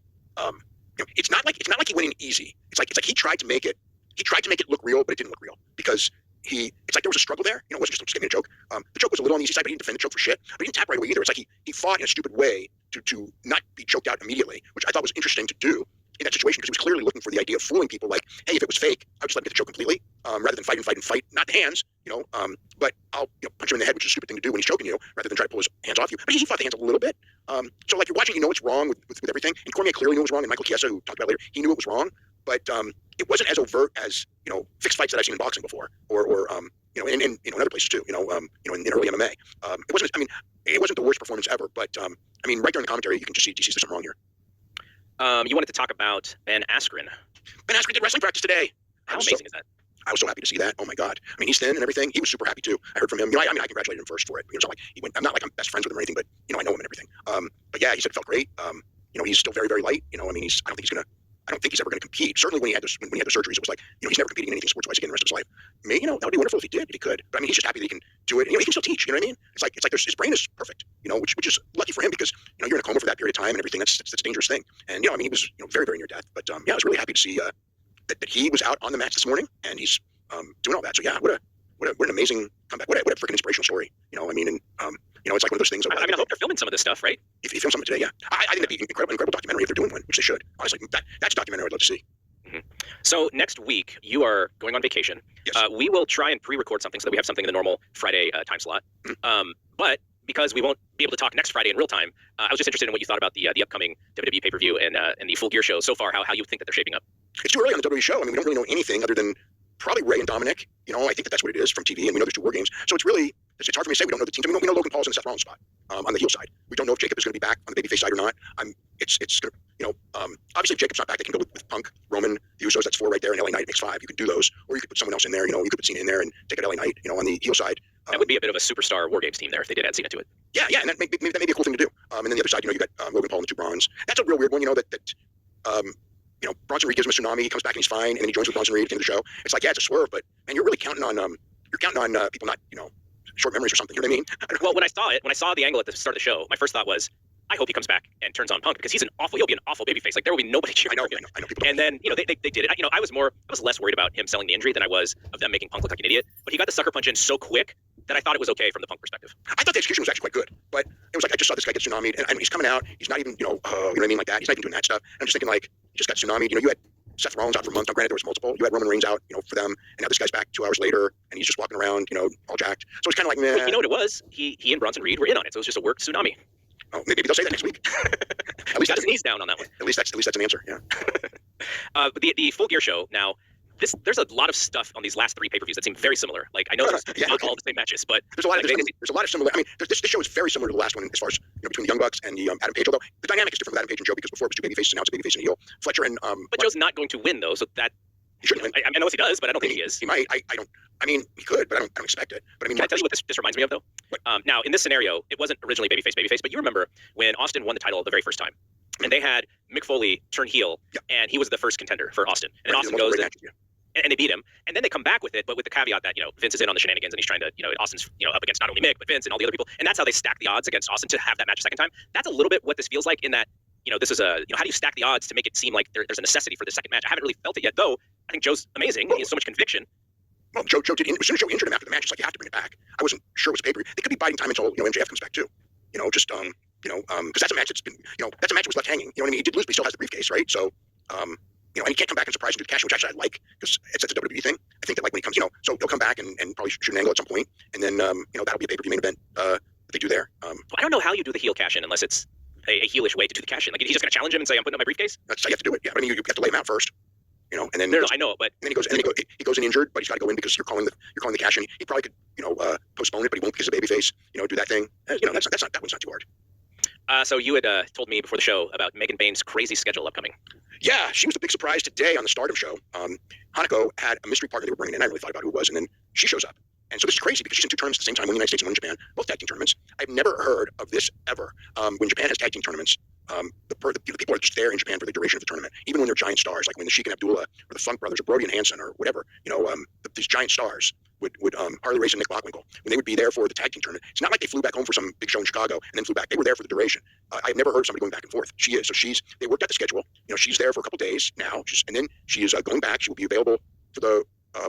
it's not like he went in easy. It's like he tried to make it look real, but it didn't look real because it's like there was a struggle there. It wasn't just giving a choke. The choke was a little on the easy side, but he didn't defend the choke for shit. But he didn't tap right away either. It's like he fought in a stupid way to not be choked out immediately, which I thought was interesting to do in that situation, because he was clearly looking for the idea of fooling people. Like, hey, if it was fake, I would just let him get the choke completely, rather than fight, not the hands, but I'll punch him in the head, which is a stupid thing to do when he's choking you, rather than try to pull his hands off you. But he fought the hands a little bit. So like, you're watching, it's wrong with everything. And Cormier clearly knew it was wrong, and Michael Chiesa, who talked about it later, he knew it was wrong, but it wasn't as overt as fixed fights that I've seen in boxing before, or in other places too, in early MMA. It wasn't. I mean, it wasn't the worst performance ever, but I mean, right during the commentary, you can just see DC's there's something wrong here. You wanted to talk about Ben Askren. Ben Askren did wrestling practice today. How amazing is that? I was so happy to see that. Oh my God. I mean, he's thin and everything. He was super happy too. I heard from him. I congratulated him first for it. It's not like he went. I'm not like I'm best friends with him or anything, but I know him and everything. But yeah, he said it felt great. He's still very, very light. I mean, I don't think he's ever going to compete. Certainly when he had the surgeries, it was like, he's never competing in anything sports-wise again the rest of his life. Maybe, that would be wonderful if he could. But I mean, he's just happy that he can do it. He can still teach. You know what I mean? It's like his brain is perfect. Which is lucky for him, because you're in a coma for that period of time and everything. That's a dangerous thing. And I mean, he was very, very near death. But I was really happy to see that he was out on the match this morning and he's doing all that. So yeah, what an amazing comeback. What a freaking inspirational story. I mean, and it's like one of those things. I mean, I hope they're filming some of this stuff, right? If you film something today, yeah. I think that'd be incredible documentary if they're doing one, which they should. Honestly, that's a documentary I'd love to see. Mm-hmm. So next week you are going on vacation. Yes. We will try and pre-record something so that we have something in the normal Friday time slot. Mm-hmm. But because we won't be able to talk next Friday in real time, I was just interested in what you thought about the upcoming WWE pay-per-view and the Full Gear show so far. How you think that they're shaping up? It's too early on the WWE show. I mean, we don't really know anything other than probably Ray and Dominic. I think that's what it is from TV, and we know there's 2 War Games. So it's hard for me to say. We don't know the teams. I mean, we know Logan Paul's in the Seth Rollins spot on the heel side. We don't know if Jacob is going to be back on the babyface side or not. It's going to, obviously if Jacob's not back, they can go with Punk, Roman, the Usos. That's 4 right there, and LA Knight makes 5. You could do those, or you could put someone else in there. You could put Cena in there and take out LA Knight. On the heel side. That would be a bit of a superstar War Games team there if they did add Cena to it. Yeah, and that may be a cool thing to do. And then the other side, you got Logan Paul and the 2 Bronze. That's a real weird one. Bronson Reed gives him a tsunami. He comes back and he's fine, and then he joins with Bronson Reed at the end of the show. It's like, yeah, it's a swerve, but man, you're really counting on people not short memories or something. You know what I mean? Well, when I saw the angle at the start of the show, my first thought was, I hope he comes back and turns on Punk, because he'll be an awful babyface. Like, there will be nobody cheering for him. I know people. And then they did it. I was less worried about him selling the injury than I was of them making Punk look like an idiot. But he got the sucker punch in so quick that I thought it was okay from the Punk perspective. I thought the execution was actually quite good, but it was like, I just saw this guy get tsunami'd, and he's coming out. He's not even you know what I mean, like that. He's not even doing that stuff. And I'm just thinking, like, he just got tsunami'd. You had Seth Rollins out for a month. Now, granted, there was multiple. You had Roman Reigns out, for them, and now this guy's back 2 hours later, and he's just walking around, all jacked. So it's kind of like, meh. But you know what it was? He and Bronson Reed were in on it, so it was just a work tsunami. Oh, maybe they'll say that next week. At least got his knees down on that one. At least that's an answer. Yeah. But the Full Gear show now. There's a lot of stuff on these last 3 pay-per-views that seem very similar. Like, I know it's not all the same matches, but there's a lot of similar. I mean, this show is very similar to the last one as far as between the Young Bucks and the Adam Page. Although the dynamic is different with Adam Page and Joe, because before it was 2 baby faces, and now it's a baby face and a heel. Fletcher and but Joe's not going to win though, so that he shouldn't win. I know he does, but I don't think he is. He might. I don't. I mean, he could, but I don't expect it. But I mean, can I tell you what this reminds me of though? Now in this scenario, it wasn't originally babyface, but you remember when Austin won the title the very first time, and they had Mick Foley turn heel, and he was the first contender for Austin, and Austin goes. And they beat him, and then they come back with it, but with the caveat that Vince is in on the shenanigans, and he's trying to Austin's up against not only Mick but Vince and all the other people, and that's how they stack the odds against Austin to have that match a second time. That's a little bit what this feels like, in that this is a how do you stack the odds to make it seem like there's a necessity for the second match? I haven't really felt it yet, though. I think Joe's amazing. He has so much conviction. Well, Joe did. As soon as Joe injured him after the match, it's like, you have to bring it back. I wasn't sure it was pay-per-view. They could be biding time until MJF comes back too. Because that's a match that's been that's a match that was left hanging. You know what I mean? He did lose, but he still has the briefcase, right? So and he can't come back and surprise and do the cash, which actually I like because it's a WWE thing. I think that like when he comes, so he'll come back and probably shoot an angle at some point, and then that'll be a pay-per-view main event that they do there. Well, I don't know how you do the heel cash in unless it's a heelish way to do the cash in. Like he's just gonna challenge him and say, "I'm putting up my briefcase." That's how you have to do it. Yeah, but I mean, you have to lay him out first, and then No, I know, but then he goes in injured, but he's got to go in because you're calling the cash in. He probably could postpone it, but he won't because of babyface. Do that thing. That one's not too hard. So you had told me before the show about Megan Bain's crazy schedule upcoming. Yeah, she was the big surprise today on the Stardom show. Hanako had a mystery partner they were bringing in. I really thought about who it was, and then she shows up. And so this is crazy because she's in two tournaments at the same time, one in the United States and one in Japan, both tag team tournaments. I've never heard of this ever. When Japan has tag team tournaments, the people are just there in Japan for the duration of the tournament, even when they're giant stars, like when the Sheik and Abdullah or the Funk brothers or Brody and Hansen or whatever, these giant stars would Harley Race and Nick Bockwinkel, when they would be there for the tag team tournament. It's not like they flew back home for some big show in Chicago and then flew back. They were there for the duration. I've never heard of somebody going back and forth. She is. So they worked out the schedule. She's there for a couple days now, and then she is going back. She will be available for the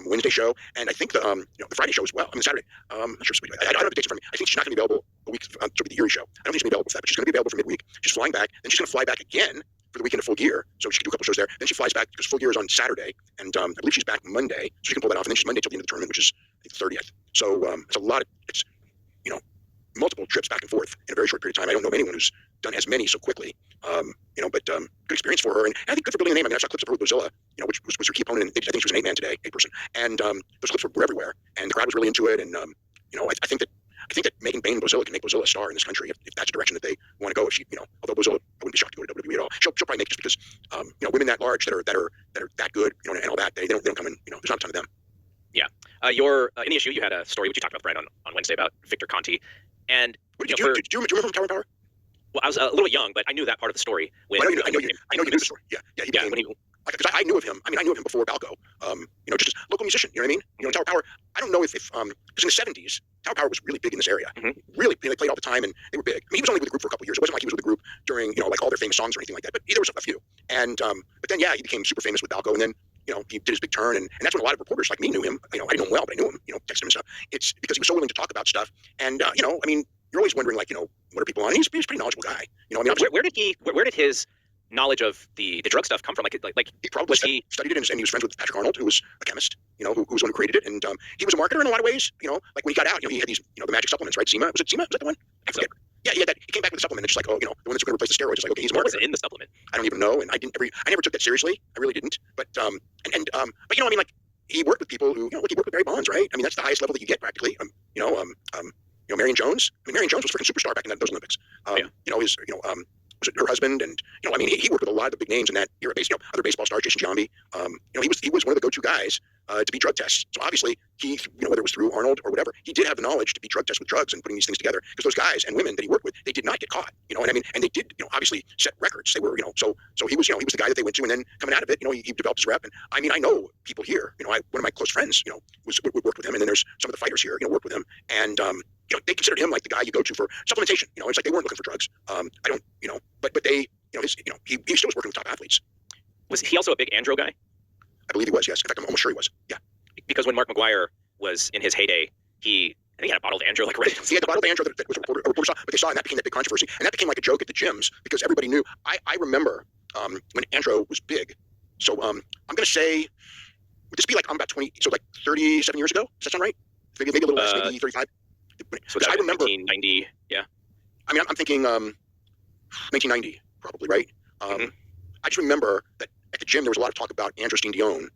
Wednesday show, and I think the Friday show as well. I mean, Saturday. I'm not sure. I don't have the dates in front of me. I think she's not going to be available a week to be the Erie show. I don't think she's going to be available for that, but she's going to be available for midweek. She's flying back, then she's going to fly back again for the weekend of Full Gear, so she can do a couple shows there. Then she flies back because Full Gear is on Saturday, and I believe she's back Monday, so she can pull that off. And then she's Monday till the end of the tournament, which is I think the 30th. So it's a lot of multiple trips back and forth in a very short period of time. I don't know of anyone who's done as many so quickly. But good experience for her, and I think good for building a name. I mean, I saw clips of her with Bozilla, which was her key opponent. I think she was an 8-man today, 8-person, and those clips were everywhere, and the crowd was really into it. And I think that Megan Bain and Bozilla can make Bozilla a star in this country if that's the direction that they want to go. If she, although Bozilla, I wouldn't be shocked to go to WWE at all. She'll probably make it just because women that large that are that good, and all that they don't come in. There's not a ton of them. Yeah. You're in the issue. You had a story which you talked about right on Wednesday about Victor Conti, and did you remember from Tower and Power? Well, I was a little young, but I knew that part of the story. When, I know you knew the story. Yeah. Because I knew of him. I mean, I knew of him before Balco. Just a local musician. You know what I mean? Tower Power. I don't know if because in the '70s, Tower Power was really big in this area. Mm-hmm. Really, they played all the time, and they were big. I mean, he was only with the group for a couple of years. It wasn't like he was with the group during like all their famous songs or anything like that. But there was a few. And but then he became super famous with Balco, and then he did his big turn, and that's when a lot of reporters like me knew him. I didn't know him well, but I knew him. Texted him and stuff. It's because he was so willing to talk about stuff, and I mean, you're always wondering like what are people on? And he's a pretty knowledgeable guy. I mean, where did his knowledge of the drug stuff come from? Like he probably studied it, and he was friends with Patrick Arnold, who was a chemist, who was the one who created it, and he was a marketer in a lot of ways. Like when he got out, he had these, the magic supplements, right? Zima, was it Zima? Was that the one? I forget. Yeah, he had that. He came back with a supplement, and just like, the one that's going to replace the steroids. It's like, okay, he's a marketer. What's in the supplement? I don't even know, and I never took that seriously. I really didn't. But but I mean, like he worked with people who, he worked with Barry Bonds, right? I mean, that's the highest level that you get practically. Marion Jones. I mean, Marion Jones was freaking superstar back in those Olympics. Was it her husband? And I mean, he worked with a lot of the big names in that era. Other baseball stars, Jason Giambi. He was one of the go-to guys to beat drug tests. So obviously, he, whether it was through Arnold or whatever, he did have the knowledge to beat drug tests with drugs and putting these things together. Because those guys and women that he worked with, they did not get caught. And I mean, and they did, obviously set records. They were, so he was, he was the guy that they went to, and then coming out of it, he developed his rep. And I mean, I know people here. One of my close friends, would work with him, and then there's some of the fighters here, worked with him, and they considered him like the guy you go to for supplementation. It's like they weren't looking for drugs. I don't, but they, he still was working with top athletes. Was he also a big Andro guy? I believe he was, yes. In fact, I'm almost sure he was. Yeah. Because when Mark McGuire was in his heyday, I think he had a bottle of Andro ready. He had the bottle of Andro that was a reporter saw, but they saw, and that became that big controversy. And that became like a joke at the gyms because everybody knew. I remember when Andro was big. So I'm going to say, would this be like, I'm about 20, so like 37 years ago? Does that sound right? Maybe a little less, maybe 35? So I remember 1990, yeah. I mean, I'm thinking 1990, probably, right? Mm-hmm. I just remember that at the gym there was a lot of talk about Andros Dion.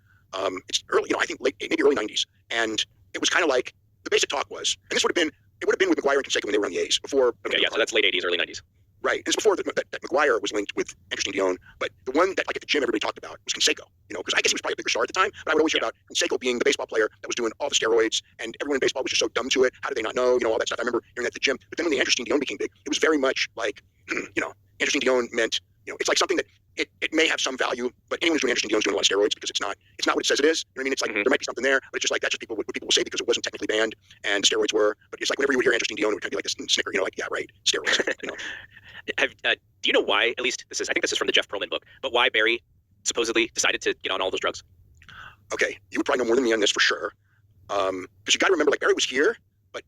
It's early, I think maybe early 90s, and it was kind of like the basic talk was, and it would have been with McGuire and Canseco when they were on the A's before. Okay, yeah, so that's late 80s, early 90s. Right, it's before that McGuire was linked with Andros Dion, but the one that like at the gym everybody talked about was Canseco. Because I guess he was probably a bigger star at the time, but I would always hear about Canseco being the baseball player that was doing all the steroids, and everyone in baseball was just so dumb to it. How did they not know? All that stuff. I remember hearing that at the gym. But then when the Andros Dion became big, it was very much like, Andros Dion meant, it's like something that it may have some value, but anyone who's doing Andros Dion is doing a lot of steroids because it's not what it says it is. You know what I mean? It's like there might be something there, but it's just like that's just what people will say because it wasn't technically banned and steroids were. But it's like whenever you would hear Andros Dion, it would kind of be like this snicker, like, yeah, right, steroids. Do you know why? At least I think this is from the Jeff Pearlman book. But why Barry supposedly decided to get on all those drugs? Okay, you would probably know more than me on this for sure. Because you got to remember, like Barry was here, but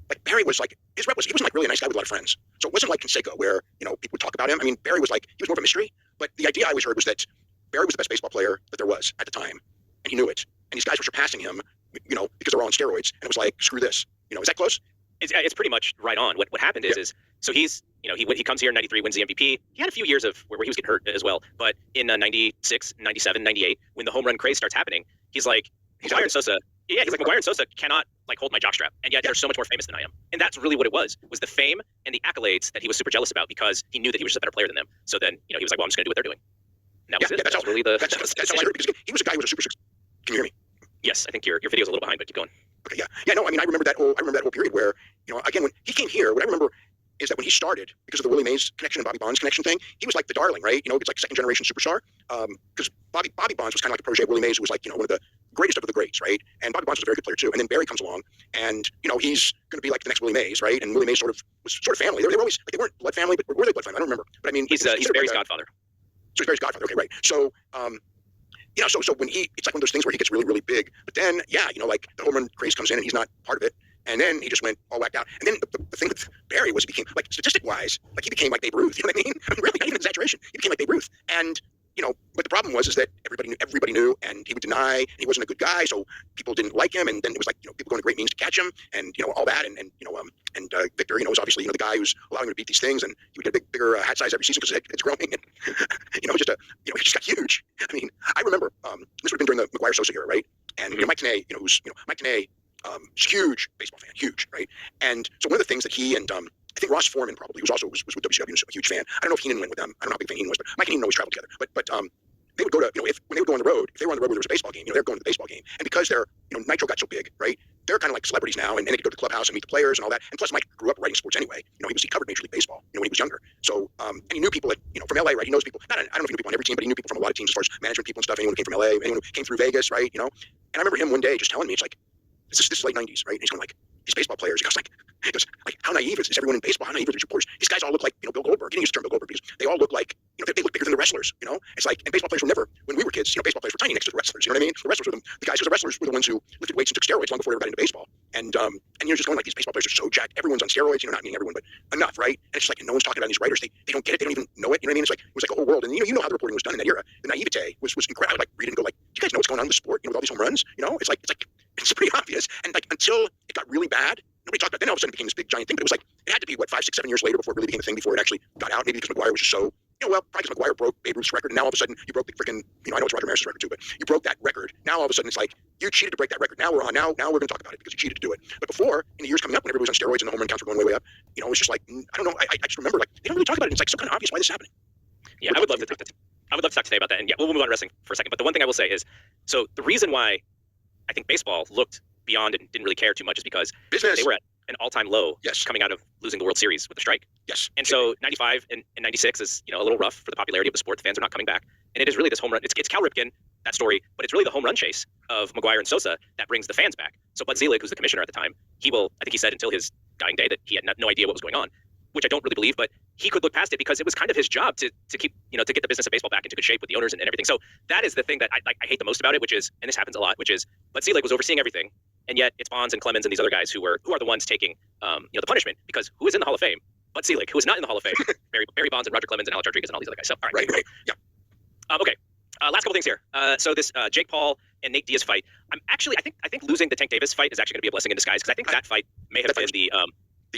like Barry was like his rep was he wasn't like really a nice guy with a lot of friends. So it wasn't like Canseco where people would talk about him. I mean, Barry was like he was more of a mystery. But the idea I always heard was that Barry was the best baseball player that there was at the time, and he knew it. And these guys were surpassing him, because they were on steroids. And it was like, screw this. Is that close? It's pretty much right on. What happened is so he's he comes here in '93, wins the MVP. He had a few years of where he was getting hurt as well. But in '96, '97, '98, when the home run craze starts happening, he's like McGwire and Sosa. Yeah, he's like McGwire and Sosa cannot like hold my jockstrap, and yet they're so much more famous than I am. And that's really what it was the fame and the accolades that he was super jealous about because he knew that he was just a better player than them. So then he was like, well, I'm just going to do what they're doing. And that was it. That's really the. That's how I heard it, because he was a guy who was a super. Can you hear me? Yes, I think your video's a little behind, but keep going. Okay, yeah. No, I mean, I remember that whole period where, again, when he came here, what I remember is that when he started, because of the Willie Mays connection and Bobby Bonds connection thing, he was like the darling, right? It's like second generation superstar. Because Bobby Bonds was kind of like a protege of Willie Mays, who was like, one of the greatest of the greats, right? And Bobby Bonds was a very good player too. And then Barry comes along, and he's going to be like the next Willie Mays, right? And Willie Mays was sort of family. They were always like, they weren't blood family, but were they blood family? I don't remember. But I mean, he's Barry's godfather. So he's Barry's godfather. Okay, right. So so when it's like one of those things where he gets really, really big, but then, like the home run craze comes in and he's not part of it. And then he just went all whacked out. And then the thing with Barry was he became, like, statistic-wise, like he became like Babe Ruth. You know what I mean? Really, not even an exaggeration. He became like Babe Ruth. And, but the problem was that everybody knew, and he would deny, and he wasn't a good guy, so people didn't like him. And then it was like, people going to great means to catch him, and, all that. And Victor, was obviously, the guy who's allowing him to beat these things, and he would get a bigger hat size every season because it's growing. And, he just got huge. I mean, I remember, this would have been during the McGwire Sosa era, right? And, Mike Tenay, Mike Tenay, huge baseball fan, huge, right? And so one of the things that he and I think Ross Foreman probably, who was with WCW, was a huge fan. I don't know if Heenan went with them. I don't know how big fan Heenan was, but Mike and Heenan always traveled together. But they would go to, when they would go on the road, if they were on the road where there was a baseball game, they're going to the baseball game. And because they're, Nitro got so big, right? They're kind of like celebrities now, and they could go to the clubhouse and meet the players and all that. And plus, Mike grew up writing sports anyway. He covered Major League Baseball, when he was younger. So, and he knew people from LA, right? He knows people. I don't know if he knew people on every team, but he knew people from a lot of teams as far as management people and stuff. Anyone who came from LA, anyone who came through Vegas, right? And I remember him one day just telling me, it's like, this is late '90s, right? And he's going like, these baseball players. He goes, how naive is everyone in baseball? How naive are these reporters? These guys all look like, Bill Goldberg. He didn't use the term Bill Goldberg because they all look like, they look bigger than the wrestlers. It's like, and baseball players were never, when we were kids, baseball players were tiny next to the wrestlers. You know what I mean? The wrestlers were the guys, because the wrestlers were the ones who lifted weights and took steroids long before they ever got into baseball. And you're just going like, these baseball players are so jacked. Everyone's on steroids. Not meaning everyone, but enough, right? And it's just like, and no one's talking about these writers. They don't get it. They don't even know it. You know what I mean? It was like a whole world. And you know how the reporting was done in that era. The naivete was incredible. I would like read it and go like, do you guys know what's going on in the sport? With all these home runs. It's pretty obvious. And like until it got really bad, nobody talked about it. Then all of a sudden it became this big giant thing. But it was like, it had to be 5, 6, 7 years later before it really became a thing, before it actually got out. Maybe because McGwire was just so, probably because McGwire broke Babe Ruth's record, and now all of a sudden you broke the freaking, I know it's Roger Maris's record too, but you broke that record. Now all of a sudden it's like, you cheated to break that record. Now we're going to talk about it because you cheated to do it. But before, in the years coming up, when everybody was on steroids and the home run counts were going way up, it was just like, I don't know. I just remember like, they don't really talk about it. It's like so kind of obvious why this is happening. Yeah, I would love to talk today about that. And yeah, we'll move on to wrestling for a second. But the one thing I will say is, so the reason why I think baseball looked beyond and didn't really care too much is because they were at an all-time low coming out of losing the World Series with the strike. Yes. And so 95 and 96 is, a little rough for the popularity of the sport. The fans are not coming back. And it is really this home run. It's Cal Ripken, that story, but it's really the home run chase of McGwire and Sosa that brings the fans back. So Bud Selig, who's the commissioner at the time, I think he said until his dying day that he had no idea what was going on, which I don't really believe, but he could look past it because it was kind of his job to keep, to get the business of baseball back into good shape with the owners and everything. So that is the thing that I hate the most about it, which is, and this happens a lot, which is Bud Selig was overseeing everything. And yet it's Bonds and Clemens and these other guys who are the ones taking, the punishment, because who is in the Hall of Fame? Bud Selig, who is not in the Hall of Fame. Barry Bonds and Roger Clemens and Alex Rodriguez and all these other guys. So, all right. Right. Yeah. Okay. Last couple things here. So this Jake Paul and Nate Diaz fight, I think losing the Tank Davis fight is actually going to be a blessing in disguise, because I think that fight may have been the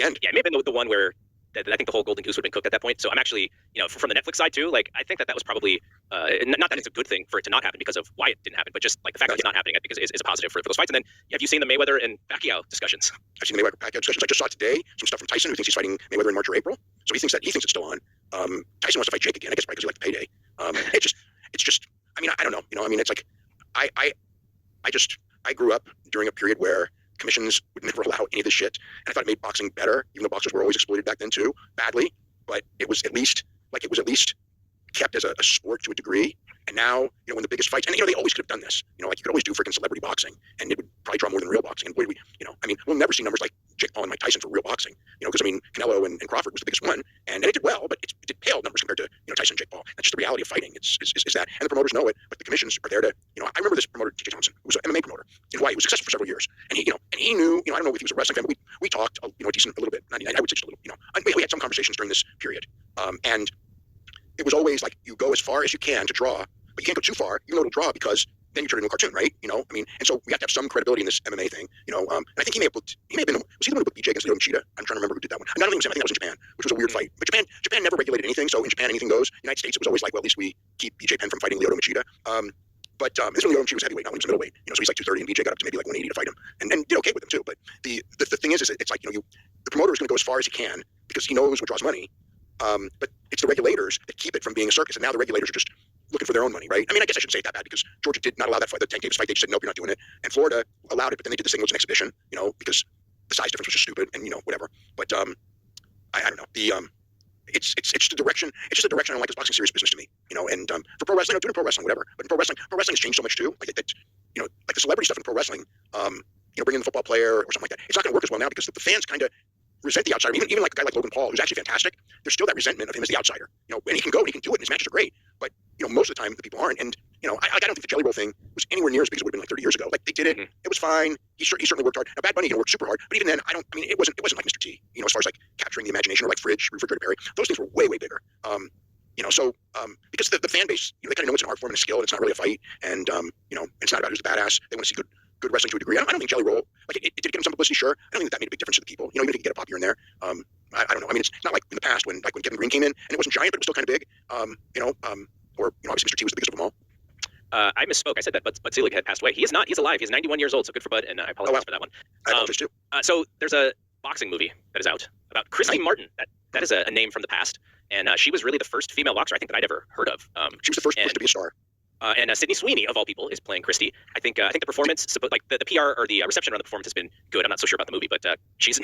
end. Yeah, it may have been the one where I think the whole golden goose would have been cooked at that point. So I'm actually, from the Netflix side too, like I think that was probably not that it's a good thing for it to not happen because of why it didn't happen, but just like the fact that it's not happening, I think is a positive for those fights. And then have you seen the Mayweather and Pacquiao discussions? I've seen the Mayweather Pacquiao discussions. I just saw today some stuff from Tyson, who thinks he's fighting Mayweather in March or April. So he thinks it's still on. Tyson wants to fight Jake again, I guess probably because he liked the payday. It's just. I mean, I don't know. It's like I grew up during a period where commissions would never allow any of this shit, and I thought it made boxing better, even though boxers were always exploited back then too, badly. But it was at least kept as a sport to a degree. And now, when the biggest fights, and they always could have done this. Like you could always do freaking celebrity boxing, and it would probably draw more than real boxing. And we'll never see numbers like Jake Paul and Mike Tyson for real boxing. Because Canelo and Crawford was the biggest one, and it did well, but it did pale numbers compared to Tyson and Jake Paul. That's just the reality of fighting. Is that, and the promoters know it, but the commissions are there to. I remember this promoter, T.J. Thompson, who was an MMA promoter in Hawaii. He was successful for several years, and he knew. I don't know if he was a wrestling fan, but we talked, a little bit. I would say just a little. We had some conversations during this period, and it was always like you go as far as you can to draw, but you can't go too far, even though it'll draw because then you turn it into a cartoon, right? I mean, and so we have to have some credibility in this MMA thing, and I think he may have been, was he the one who booked BJ against Lyoto Machida? I'm trying to remember who did that one. I don't think it was him. I think that was in Japan, which was a weird fight. But Japan never regulated anything, so in Japan anything goes. United States, it was always like, well, at least we keep BJ Penn from fighting Lyoto Machida. But this one, Lyoto Machida was heavyweight, not when he was middleweight. So he's like 230, and BJ got up to maybe like 180 to fight him, and did okay with him too. But the thing is it's like, the promoter is going to go as far as he can because he knows what draws money. But it's the regulators that keep it from being a circus, and now the regulators are just looking for their own money, right? I mean, I guess I shouldn't say it that bad because Georgia did not allow that fight, the Tank Davis fight. They just said, nope, you're not doing it. And Florida allowed it, but then they did this thing, it was an exhibition, because the size difference was just stupid, and whatever. But I don't know. It's just a direction. It's just a direction I don't like. This boxing serious business to me, And for pro wrestling, I'm doing pro wrestling, whatever. But in pro wrestling has changed so much too. Like that, like the celebrity stuff in pro wrestling. Bringing in the football player or something like that. It's not going to work as well now because the fans kind of resent the outsider. Even like a guy like Logan Paul, who's actually fantastic, there's still that resentment of him as the outsider. And he can go and he can do it, and his matches are great. But most of the time the people aren't. And I don't think the Jelly Roll thing was anywhere near as big as it would have been like 30 years ago. Like they did it, it was fine. He certainly worked hard. Now Bad Bunny can work super hard, but even then, it wasn't like Mr. T. As far as like capturing the imagination, or like Refrigerator Perry, those things were way bigger. Because the fan base, they kind of know it's an art form and a skill, and it's not really a fight, and it's not about who's the badass. They want to see good wrestling to a degree. I don't think Jelly Roll, like it did give him some publicity, sure. I don't think that made a big difference to the people. Even if you get a pop here and there. I don't know. I mean, it's not like in the past when Kevin Green came in and it wasn't giant, but it was still kind of big. Or obviously Mr. T was the biggest of them all. I misspoke. I said that Bud Selig had passed away. He is not. He's alive. He's 91 years old, so good for Bud, and I apologize for that one. I apologize too. So there's a boxing movie that is out about Christy Martin. That is a name from the past, and she was really the first female boxer I think that I'd ever heard of. She was the first person to be a star. And Sydney Sweeney, of all people, is playing Christy. I think the performance, like the PR or the reception around the performance has been good. I'm not so sure about the movie, but she's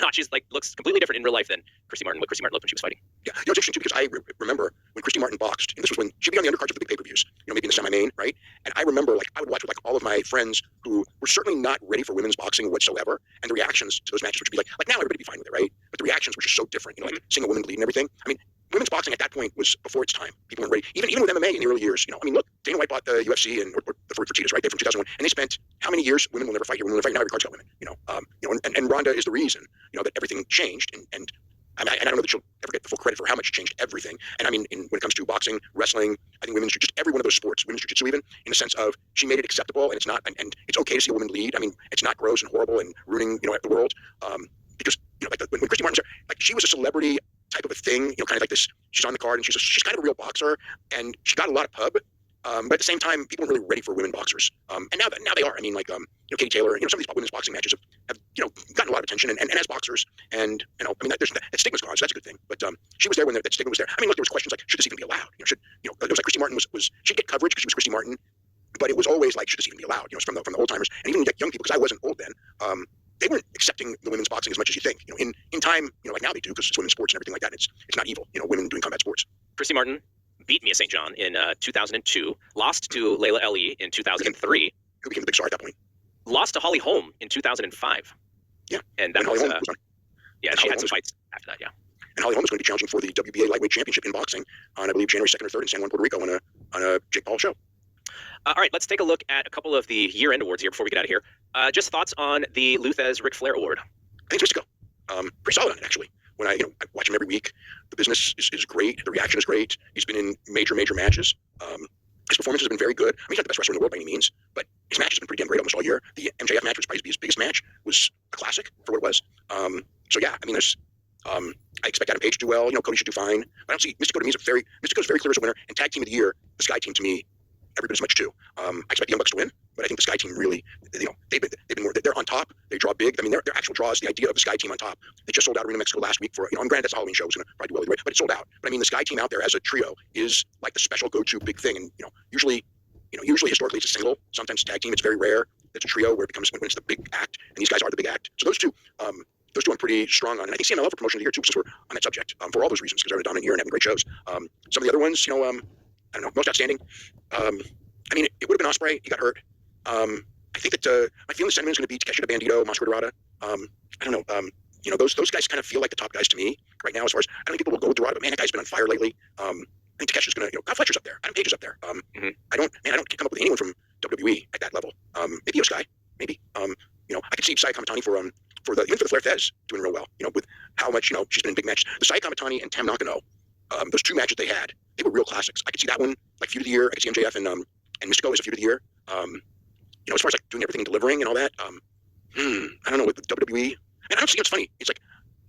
looks completely different in real life than Christy Martin, what Christy Martin looked when she was fighting. Yeah, it's interesting too because I remember when Christy Martin boxed, and this was when she'd be on the undercards of the big pay-per-views, maybe in the semi-main, right? And I remember I would watch with all of my friends who were certainly not ready for women's boxing whatsoever, and the reactions to those matches would be like now everybody would be fine with it, right? But the reactions were just so different, like seeing a woman bleed and everything. I mean, women's boxing at that point was before its time. People weren't ready. Even with MMA in the early years, look, Dana White bought the UFC or the Fertitas, right? There from 2001, and they spent how many years? Women will never fight here. Women will never fight. Now every card's got women. And Ronda is the reason, that everything changed. And I don't know that she'll ever get the full credit for how much she changed everything. And I mean, when it comes to boxing, wrestling, I think women's just every one of those sports, women's jiu-jitsu even, in the sense of she made it acceptable, and it's not, and it's okay to see a woman lead. I mean, it's not gross and horrible and ruining, the world. Because when Christy Martin's there, she was a celebrity type of a thing, kind of like this. She's on the card and she's kind of a real boxer, and she got a lot of pub. But at the same time, people weren't really ready for women boxers. And now they are. I mean, like Katie Taylor, some of these women's boxing matches have gotten a lot of attention, and as boxers, and I mean that stigma's gone, so that's a good thing. But she was there when that stigma was there. I mean, look, there was questions like, should this even be allowed? There was like Christy Martin was she'd get coverage because she was Christy Martin, but it was always like, should this even be allowed? It's from the old timers, and even young people, because I wasn't old then. They weren't accepting the women's boxing as much as you think. In time, like now they do because it's women's sports and everything like that. It's not evil. Women doing combat sports. Christy Martin beat Mia St. John in 2002, lost to Layla Ali in 2003. Who became the big star at that point? Lost to Holly Holm in 2005. Yeah. And that was, she had some fights after that, yeah. And Holly Holm is going to be challenging for the WBA lightweight championship in boxing on, I believe, January 2nd or 3rd in San Juan, Puerto Rico on a Jake Paul show. All right, let's take a look at a couple of the year-end awards here before we get out of here. Just thoughts on the Lou Thesz Ric Flair Award. I think it's supposed to go. Pretty solid on it, actually. When I watch him every week, the business is great. The reaction is great. He's been in major matches. His performances have been very good. I mean, he's not the best wrestler in the world by any means, but his match has been pretty damn great almost all year. The MJF match was probably his biggest match. Was a classic for what it was. So yeah, I mean, there's. I expect Adam Page to do well. Cody should do fine. But I don't see Mystico to me Mystico's very clear as a winner. And tag team of the year, the Sky Team to me, every bit as much too. I expect the Young Bucks to win, but I think the Sky Team really, they've been more. They're on top. They draw big. I mean, their actual draw is the idea of the Sky Team on top. They just sold out Arena Mexico last week for, and granted that's a Halloween show. It's going to probably do well anyway, but it sold out. But I mean, the Sky Team out there as a trio is like the special go-to big thing. And usually historically it's a single. Sometimes tag team. It's very rare. It's a trio where it becomes when it's the big act, and these guys are the big act. So those two I'm pretty strong on. And I think CMLL for promotion of the year too, since we're on that subject, for all those reasons, because they're a dominant year and having great shows. Some of the other ones, I don't know, most outstanding. I mean, it would have been Ospreay. He got hurt. I think that my feeling the sentiment is going to be Takeshita Bandito, Mascara Dorada. I don't know. Those guys kind of feel like the top guys to me right now. As far as I don't think people will go with Dorada, but man, that guy's been on fire lately. I think Takeshi's going to, Kyle Fletcher's up there. Adam Page is up there. I don't come up with anyone from WWE at that level. Maybe Sky, maybe. I could see Saya Kamatani for the Flair Thesz doing real well. With how much she's been in big matches. The Saya Kamatani and Tam Nakano, those two matches they had, they were real classics. I could see that one like feud of the year. I could see MJF and Mystico is a feud of the year. As far as like doing everything and delivering and all that, I don't know with the WWE. And I don't see. It's funny. It's like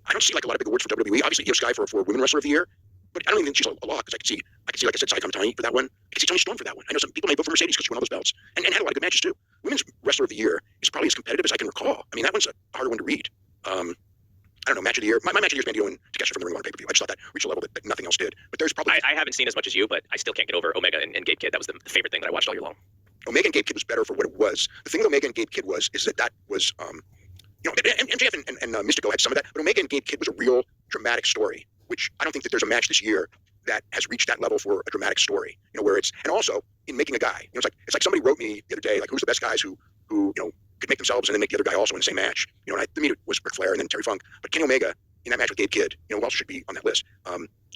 I don't see like a lot of big awards from WWE. Obviously, Io Sky for Women Wrestler of the Year, but I don't even think she's a lot because I could see, like I said, Sai Kamitani for that one. I could see Toni Storm for that one. I know some people may vote for Mercedes because she won all those belts and had a lot of good matches too. Women's Wrestler of the Year is probably as competitive as I can recall. I mean, that one's a harder one to read. I don't know, match of the year. My match of the year is Bandito and Takeshita from the Ring of Honor pay-per-view. I just thought that reached a level that nothing else did. But there's probably I haven't seen as much as you, but I still can't get over Omega and Gabe Kidd. That was the favorite thing that I watched all year long. Omega and Gabe Kidd was better for what it was. The thing with Omega and Gabe Kidd is that was MJF and Mystico had some of that, but Omega and Gabe Kidd was a real dramatic story, which I don't think that there's a match this year that has reached that level for a dramatic story. Where it's, and also in making a guy. It's like somebody wrote me the other day, like who's the best guys who could make themselves and then make the other guy also in the same match. And to me it was Ric Flair and then Terry Funk, but Kenny Omega in that match with Gabe Kidd, who also should be on that list.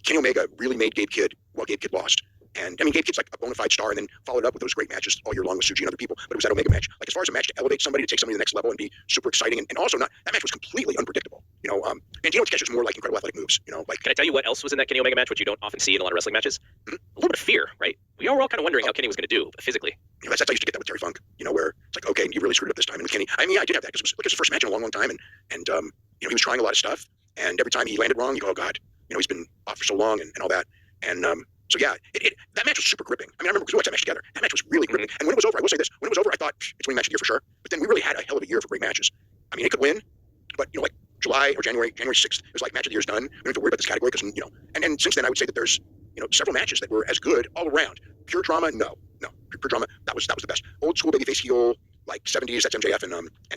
Kenny Omega really made Gabe Kidd while Gabe Kidd lost. And I mean, Gabe Kidd's like a bona fide star, and then followed up with those great matches all year long with Suji and other people. But it was that Omega match. Like as far as a match to elevate somebody, to take somebody to the next level and be super exciting, and also not that match was completely unpredictable. Bandito and Takeshita was more like incredible athletic moves. Can I tell you what else was in that Kenny Omega match, which you don't often see in a lot of wrestling matches? A little bit of fear, right? We were all kind of wondering how Kenny was going to do physically. That's how I used to get that with Terry Funk. Where it's like, okay, you really screwed up this time. And with Kenny, I mean, I did have that because it was his first match in a long, long time, and he was trying a lot of stuff, and every time he landed wrong, you go, oh God, he's been off for so long and all that, and so yeah, that match was super gripping. I mean, I remember because we watched that match together. That match was really gripping. And when it was over, I will say this: when it was over, I thought it's winning match of the year for sure. But then we really had a hell of a year for great matches. I mean, it could win, but like July or January 6th, it was like match of the year's done. We don't have to worry about this category because and since then, I would say that there's several matches that were as good all around. Pure drama, no, pure drama. That was the best. Old school babyface heel, like 70s. That's MJF and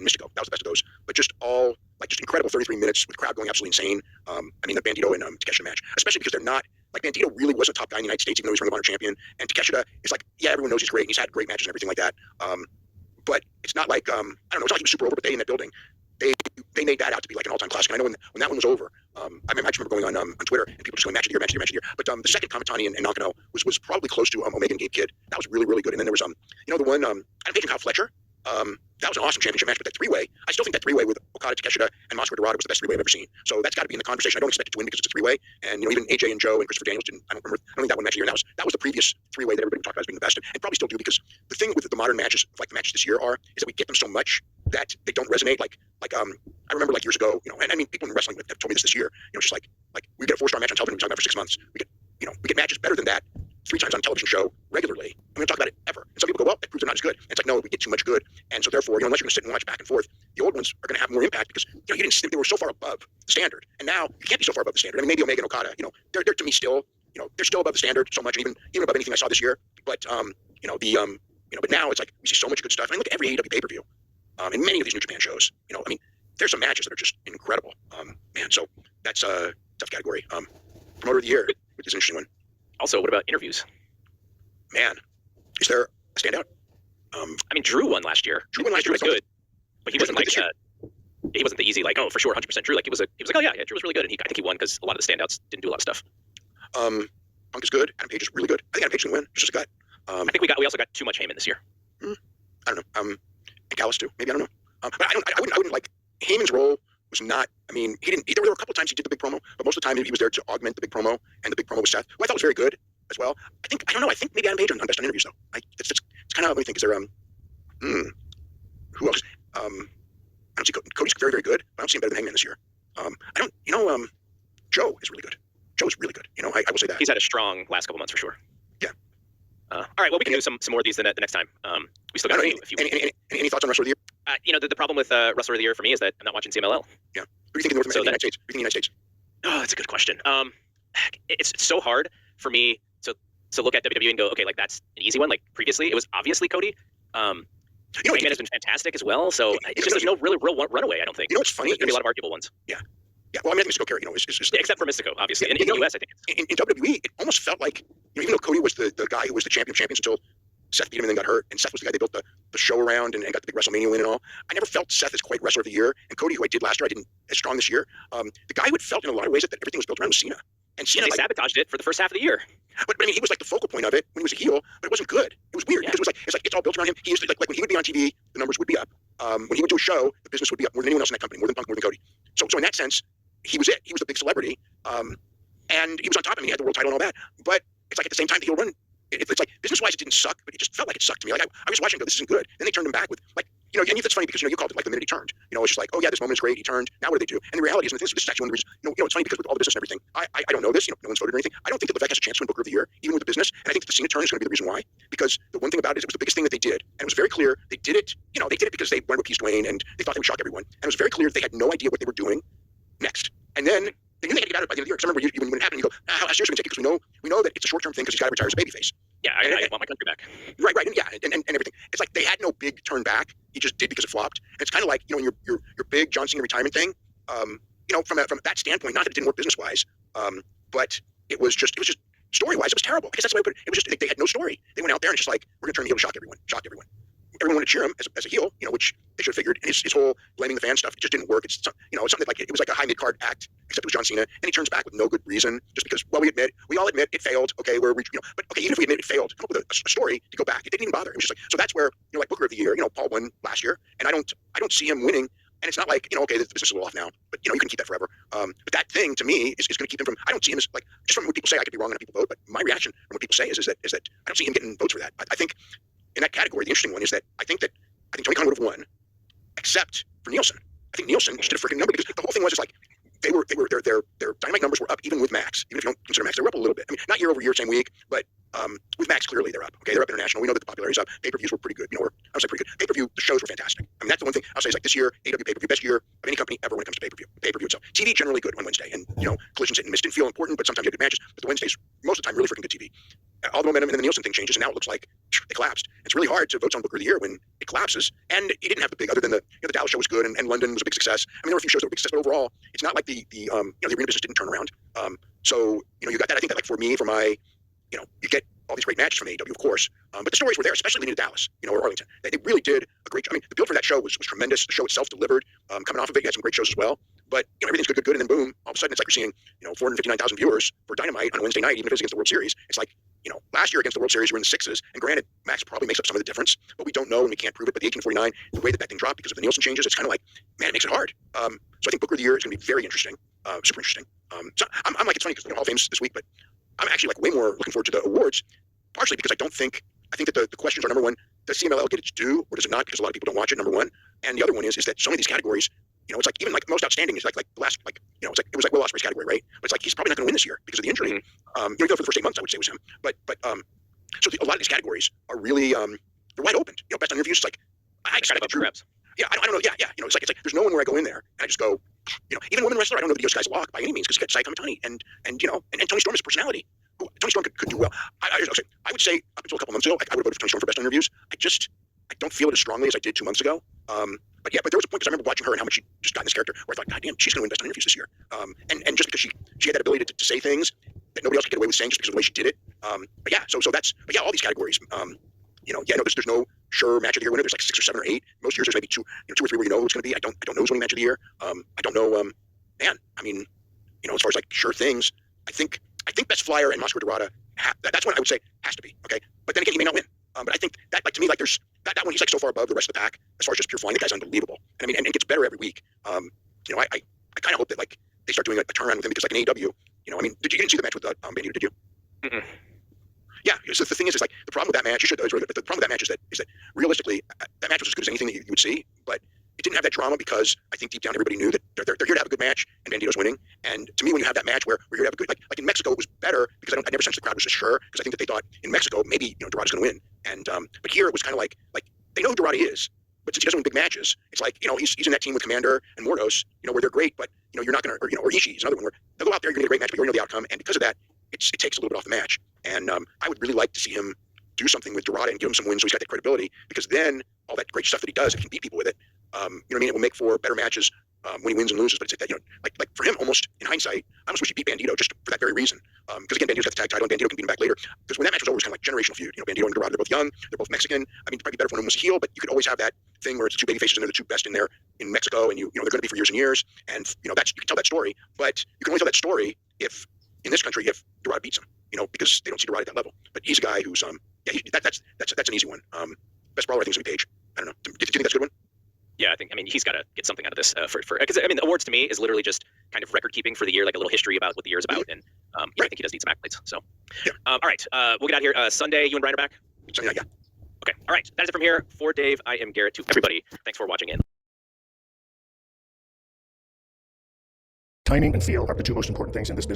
Mystico. That was the best of those. But just all like just incredible 33 minutes with the crowd going absolutely insane. I mean, the Bandito and Takeshita match, especially because they're not. Like Bandito really was a top guy in the United States, even though he's Ring of Honor champion. And Takeshita is like, yeah, everyone knows he's great and he's had great matches and everything like that. But it's not like I don't know, it's not like he was super over, but they in that building, they made that out to be like an all-time classic. And I know when that one was over, I just remember going on Twitter and people just going match of the year. But the second Kamitani and Nakano was probably close to Omega and Gabe Kidd. That was really, really good. And then there was the one Adam Page and Kyle Fletcher. That was an awesome championship match, but that three-way, I still think that three-way with Okada, Takeshita, and Mascara Dorado was the best three-way I've ever seen. So that's got to be in the conversation. I don't expect it to win because it's a three-way, and even AJ and Joe and Christopher Daniels didn't. I don't think that one match of the year. That was the previous three-way that everybody would talk about as being the best, and probably still do, because the thing with the modern matches, like the matches this year, is that we get them so much that they don't resonate. I remember like years ago, and I mean people in wrestling have told me this year. Just like we get a 4-star match on television, we talk about it for 6 months. We get matches better than that 3 times on a television show regularly, and we don't talk about it ever. And some people go, well, that proves they're not as good. And it's like, no, we get too much good. And so therefore, unless you're going to sit and watch back and forth, the old ones are going to have more impact because they were so far above the standard. And now you can't be so far above the standard. I mean, maybe Omega and Okada, they're to me still, they're still above the standard so much, and even above anything I saw this year. But but now it's like we see so much good stuff. I mean, look at every AEW pay-per-view, and many of these New Japan shows. I mean, there's some matches that are just incredible. Man, so that's a tough category. Promoter of the year, which is an interesting one. Also, what about interviews? Man, is there a standout? I mean, Drew won last year. Drew was good, but he wasn't like he wasn't the easy like, oh, for sure 100% Drew. Like he was like, oh yeah, Drew was really good, and I think he won because a lot of the standouts didn't do a lot of stuff. Punk is good. Adam Page is really good. I think Adam Page can win. Just a guy. I think we also got too much Heyman this year. I don't know. And Callis too. Maybe, I don't know. But I wouldn't like Heyman's role was not. I mean, he didn't. There were a couple times he did the big promo, but most of the time he was there to augment the big promo, and the big promo with Seth, who I thought was very good as well. I don't know. I think maybe Adam Page on best on interviews though. It's kind of, let me think. Is there who else? I don't see Cody's very, very good, but I don't see him better than Hangman this year. Joe is really good. Joe is really good. I will say that he's had a strong last couple months for sure. Yeah. All right. Well, we can do some more of these the next time. We still got a few. Any thoughts on Wrestler of the Year? The problem with Wrestler of the Year for me is that I'm not watching CMLL. Yeah. Who do you think in North America, the United States? Who do you think in the United States? Oh, that's a good question. It's so hard for me to look at WWE and go, okay, like that's an easy one. Like previously, it was obviously Cody. Hangman has been fantastic as well. So it's just there's no really real runaway. I don't think. What's funny? There's gonna be a lot of arguable ones. Yeah. Yeah. Well, I mean, I think Mystico Carey, is except for Mystico, obviously. In the US, I think. In WWE, it almost felt like, even though Cody was the guy who was the champion of champions until Seth beat him and then got hurt, and Seth was the guy they built the show around and got the big WrestleMania win and all. I never felt Seth as quite Wrestler of the Year, and Cody, who I did last year, I didn't as strong this year. The guy who had felt in a lot of ways that everything was built around was Cena. And Cena sabotaged it for the first half of the year. But I mean, he was like the focal point of it when he was a heel, but it wasn't good. It was weird because it's all built around him. He used to, like when he would be on TV, the numbers would be up. When he would do a show, the business would be up more than anyone else in that company, more than Punk, more than Cody. So in that sense, he was it. He was the big celebrity, and he was on top of him. He had the world title and all that. But it's like at the same time, the heel run it's like business-wise, it didn't suck, but it just felt like it sucked to me. Like I was watching, go, this isn't good. Then they turned him back with like, and that's funny because you called it like the minute he turned. It's just like, oh yeah, this moment is great. He turned. Now what do they do? And the reality is, this is actually one of the reasons. It's funny because with all the business and everything, I don't know this. No one's voted or anything. I don't think that Levesque has a chance to win Booker of the Year, even with the business. And I think that the Cena turn is going to be the reason why. Because the one thing about it is, it was the biggest thing that they did, and it was very clear they did it. They did it because they wanted to appease Dwayne and they thought they would shock everyone. And it was very clear they had no idea what they were doing next. And then they knew they had to get out of it by the end of the year. Because I remember when it happened, you go, how serious are we going to take it? Because we know that it's a short-term thing because he's got to retire as a babyface. Yeah, I want my country back. Right, and everything. It's like they had no big turn back. He just did because it flopped. And it's kind of like in your big John Cena retirement thing. From that standpoint, not that it didn't work business-wise, but it was just story-wise, it was terrible. I guess that's the way I put it. It was just they had no story. They went out there and just like, we're gonna turn heel to shock everyone. Everyone wanted to cheer him as a heel, which they should have figured. And his whole blaming the fan stuff, it just didn't work. It's something that, like, it was like a high mid-card act, except it was John Cena, and he turns back with no good reason, just because, well, we all admit it failed. Okay, but okay, even if we admit it failed, come up with a story to go back. It didn't even bother. It was just like, so that's where, like Booker of the Year, Paul won last year, and I don't see him winning. And it's not like, okay, the business is a little off now, but you can keep that forever. But that thing to me is going to keep him from. I don't see him as, like, just from what people say. I could be wrong on how people vote, but my reaction from what people say is that I don't see him getting votes for that. I think in that category, the interesting one is that I think Tony Khan would have won, except for Nielsen. I think Nielsen just did a freaking number because the whole thing was just like their Dynamite numbers were up even with Max. Even if you don't consider Max, they were up a little bit. I mean, not year over year, same week, but with Max, clearly they're up. Okay, they're up international. We know that the popularity is up. Pay-per-views were pretty good. I would say pretty good. Pay-per-view, the shows were fantastic. I mean, that's the one thing I'll say is, like, this year, AEW pay-per-view, best year of any company ever when it comes to pay-per-view. Pay-per-view itself. TV generally good on Wednesday, and collisions hit and miss didn't feel important, but sometimes you had good matches. But the Wednesdays, most of the time, really freaking good TV. All the momentum, and then the Nielsen thing changes, and now it looks like they collapsed. It's really hard to vote on Booker of the Year when it collapses, and he didn't have the big, other than the Dallas show was good, and London was a big success. I mean, there were a few shows that were big success, but overall, it's not like the arena business didn't turn around. So you got that. I think that, like, for me, for my, you get all these great matches from AEW, of course, but the stories were there, especially leading to Dallas, or Arlington. They really did a great job. I mean, the build for that show was tremendous. The show itself delivered. Coming off of it, you had some great shows as well. But everything's good, and then boom, all of a sudden it's like you're seeing 459,000 viewers for Dynamite on a Wednesday night, even if it's against the World Series. It's like, last year against the World Series, we were in the sixes, and granted, Max probably makes up some of the difference, but we don't know and we can't prove it. But the 1849, the way that thing dropped because of the Nielsen changes, it's kind of like, man, it makes it hard. So I think Booker of the Year is going to be very interesting, super interesting. So I'm like, it's funny because Hall of Fame's this week, but I'm actually like way more looking forward to the awards, partially because I think that the questions are, number one, does CMLL get its due or does it not? Because a lot of people don't watch it, number one. And the other one is that so many of these categories, it's like even like most outstanding is like the last, like, it's like it was like Will Ospreay's category, right? But it's like he's probably not going to win this year because of the injury. Mm-hmm. For the first 8 months, I would say was him. But so a lot of these categories are really they're wide open. Best on interviews, it's like I just got to perhaps. Yeah, I don't know. Yeah. It's like there's no one where I go in there and I just go, even women wrestler, I don't know the Dios guy's walk by any means because he's got Sai Kamitani and Tony Storm is a personality. Tony Storm could do well. I would say up until a couple months ago, I would have voted for Tony Storm for best on interviews. I don't feel it as strongly as I did 2 months ago. But there was a point because I remember watching her and how much she just got in this character where I thought, God damn, she's going to win best on interviews this year. And just because she had that ability to say things that nobody else could get away with saying just because of the way she did it. All these categories. There's no sure match of the year winner. There's like 6 or 7 or 8. Most years there's maybe 2 or 3 where you know who it's going to be. I don't know who's winning match of the year. I don't know. As far as like sure things, I think Best Flyer and Mascara Dorada, that's one I would say has to be. Okay, but then again, he may not win. But I think that, like, to me, like, there's that one. He's like so far above the rest of the pack as far as just pure flying. The guy's unbelievable, and and it gets better every week. I kind of hope that, like, they start doing a turnaround with him because, like, in AEW, you didn't see the match with Bandito, did you? Mm-mm. Yeah. So the thing is like the problem with that match. You should. The problem with that match is that realistically, that match was as good as anything that you would see, but it didn't have that drama because I think deep down everybody knew that they're here to have a good match and Bandito's winning. And to me, when you have that match where we're here to have a good, like in Mexico, it was better because I never sensed the crowd was just sure because I think that they thought in Mexico maybe Dorada's going to win. And but here it was kind of like they know who Dorada is, but since he doesn't win big matches, it's like he's in that team with Commander and Mordos, where they're great, but you're not going to or Ishii's another one where they'll go out there, you're going to get a great match, but you already know the outcome, and because of that, it takes a little bit off the match. And I would really like to see him do something with Dorada and give him some wins so he's got that credibility, because then all that great stuff that he does, if he can beat people with it, it will make for better matches when he wins and loses. But it's like that, like for him, almost in hindsight, I almost wish he beat Bandito just for that very reason. Because again, Bandito's got the tag title and Bandito can beat him back later. Because when that match was over, it was kind of like generational feud. Bandito and Dorada, they're both young, they're both Mexican. I mean, it'd probably be better if one of them was a heel, but you could always have that thing where it's 2 baby faces and they're the 2 best in there in Mexico, and they're going to be for years and years. And that's, you can tell that story, but you can only tell that story if in this country if Dorada beats him. Because they don't see Dorada at that level. But he's a guy who's that's an easy one. Best brawler I think is going to be Page. I don't know. Do you think that's a good one? Yeah, I mean, he's got to get something out of this for because I mean, the awards to me is literally just kind of record keeping for the year, like a little history about what the year is about. And yeah, I think he does need some accolades. So, all right, we'll get out here. Sunday, you and Brian are back? Sunday night, yeah. Okay, all right. That is it from here. For Dave, I am Garrett. To everybody, thanks for watching in. Timing and feel are the two most important things in this business.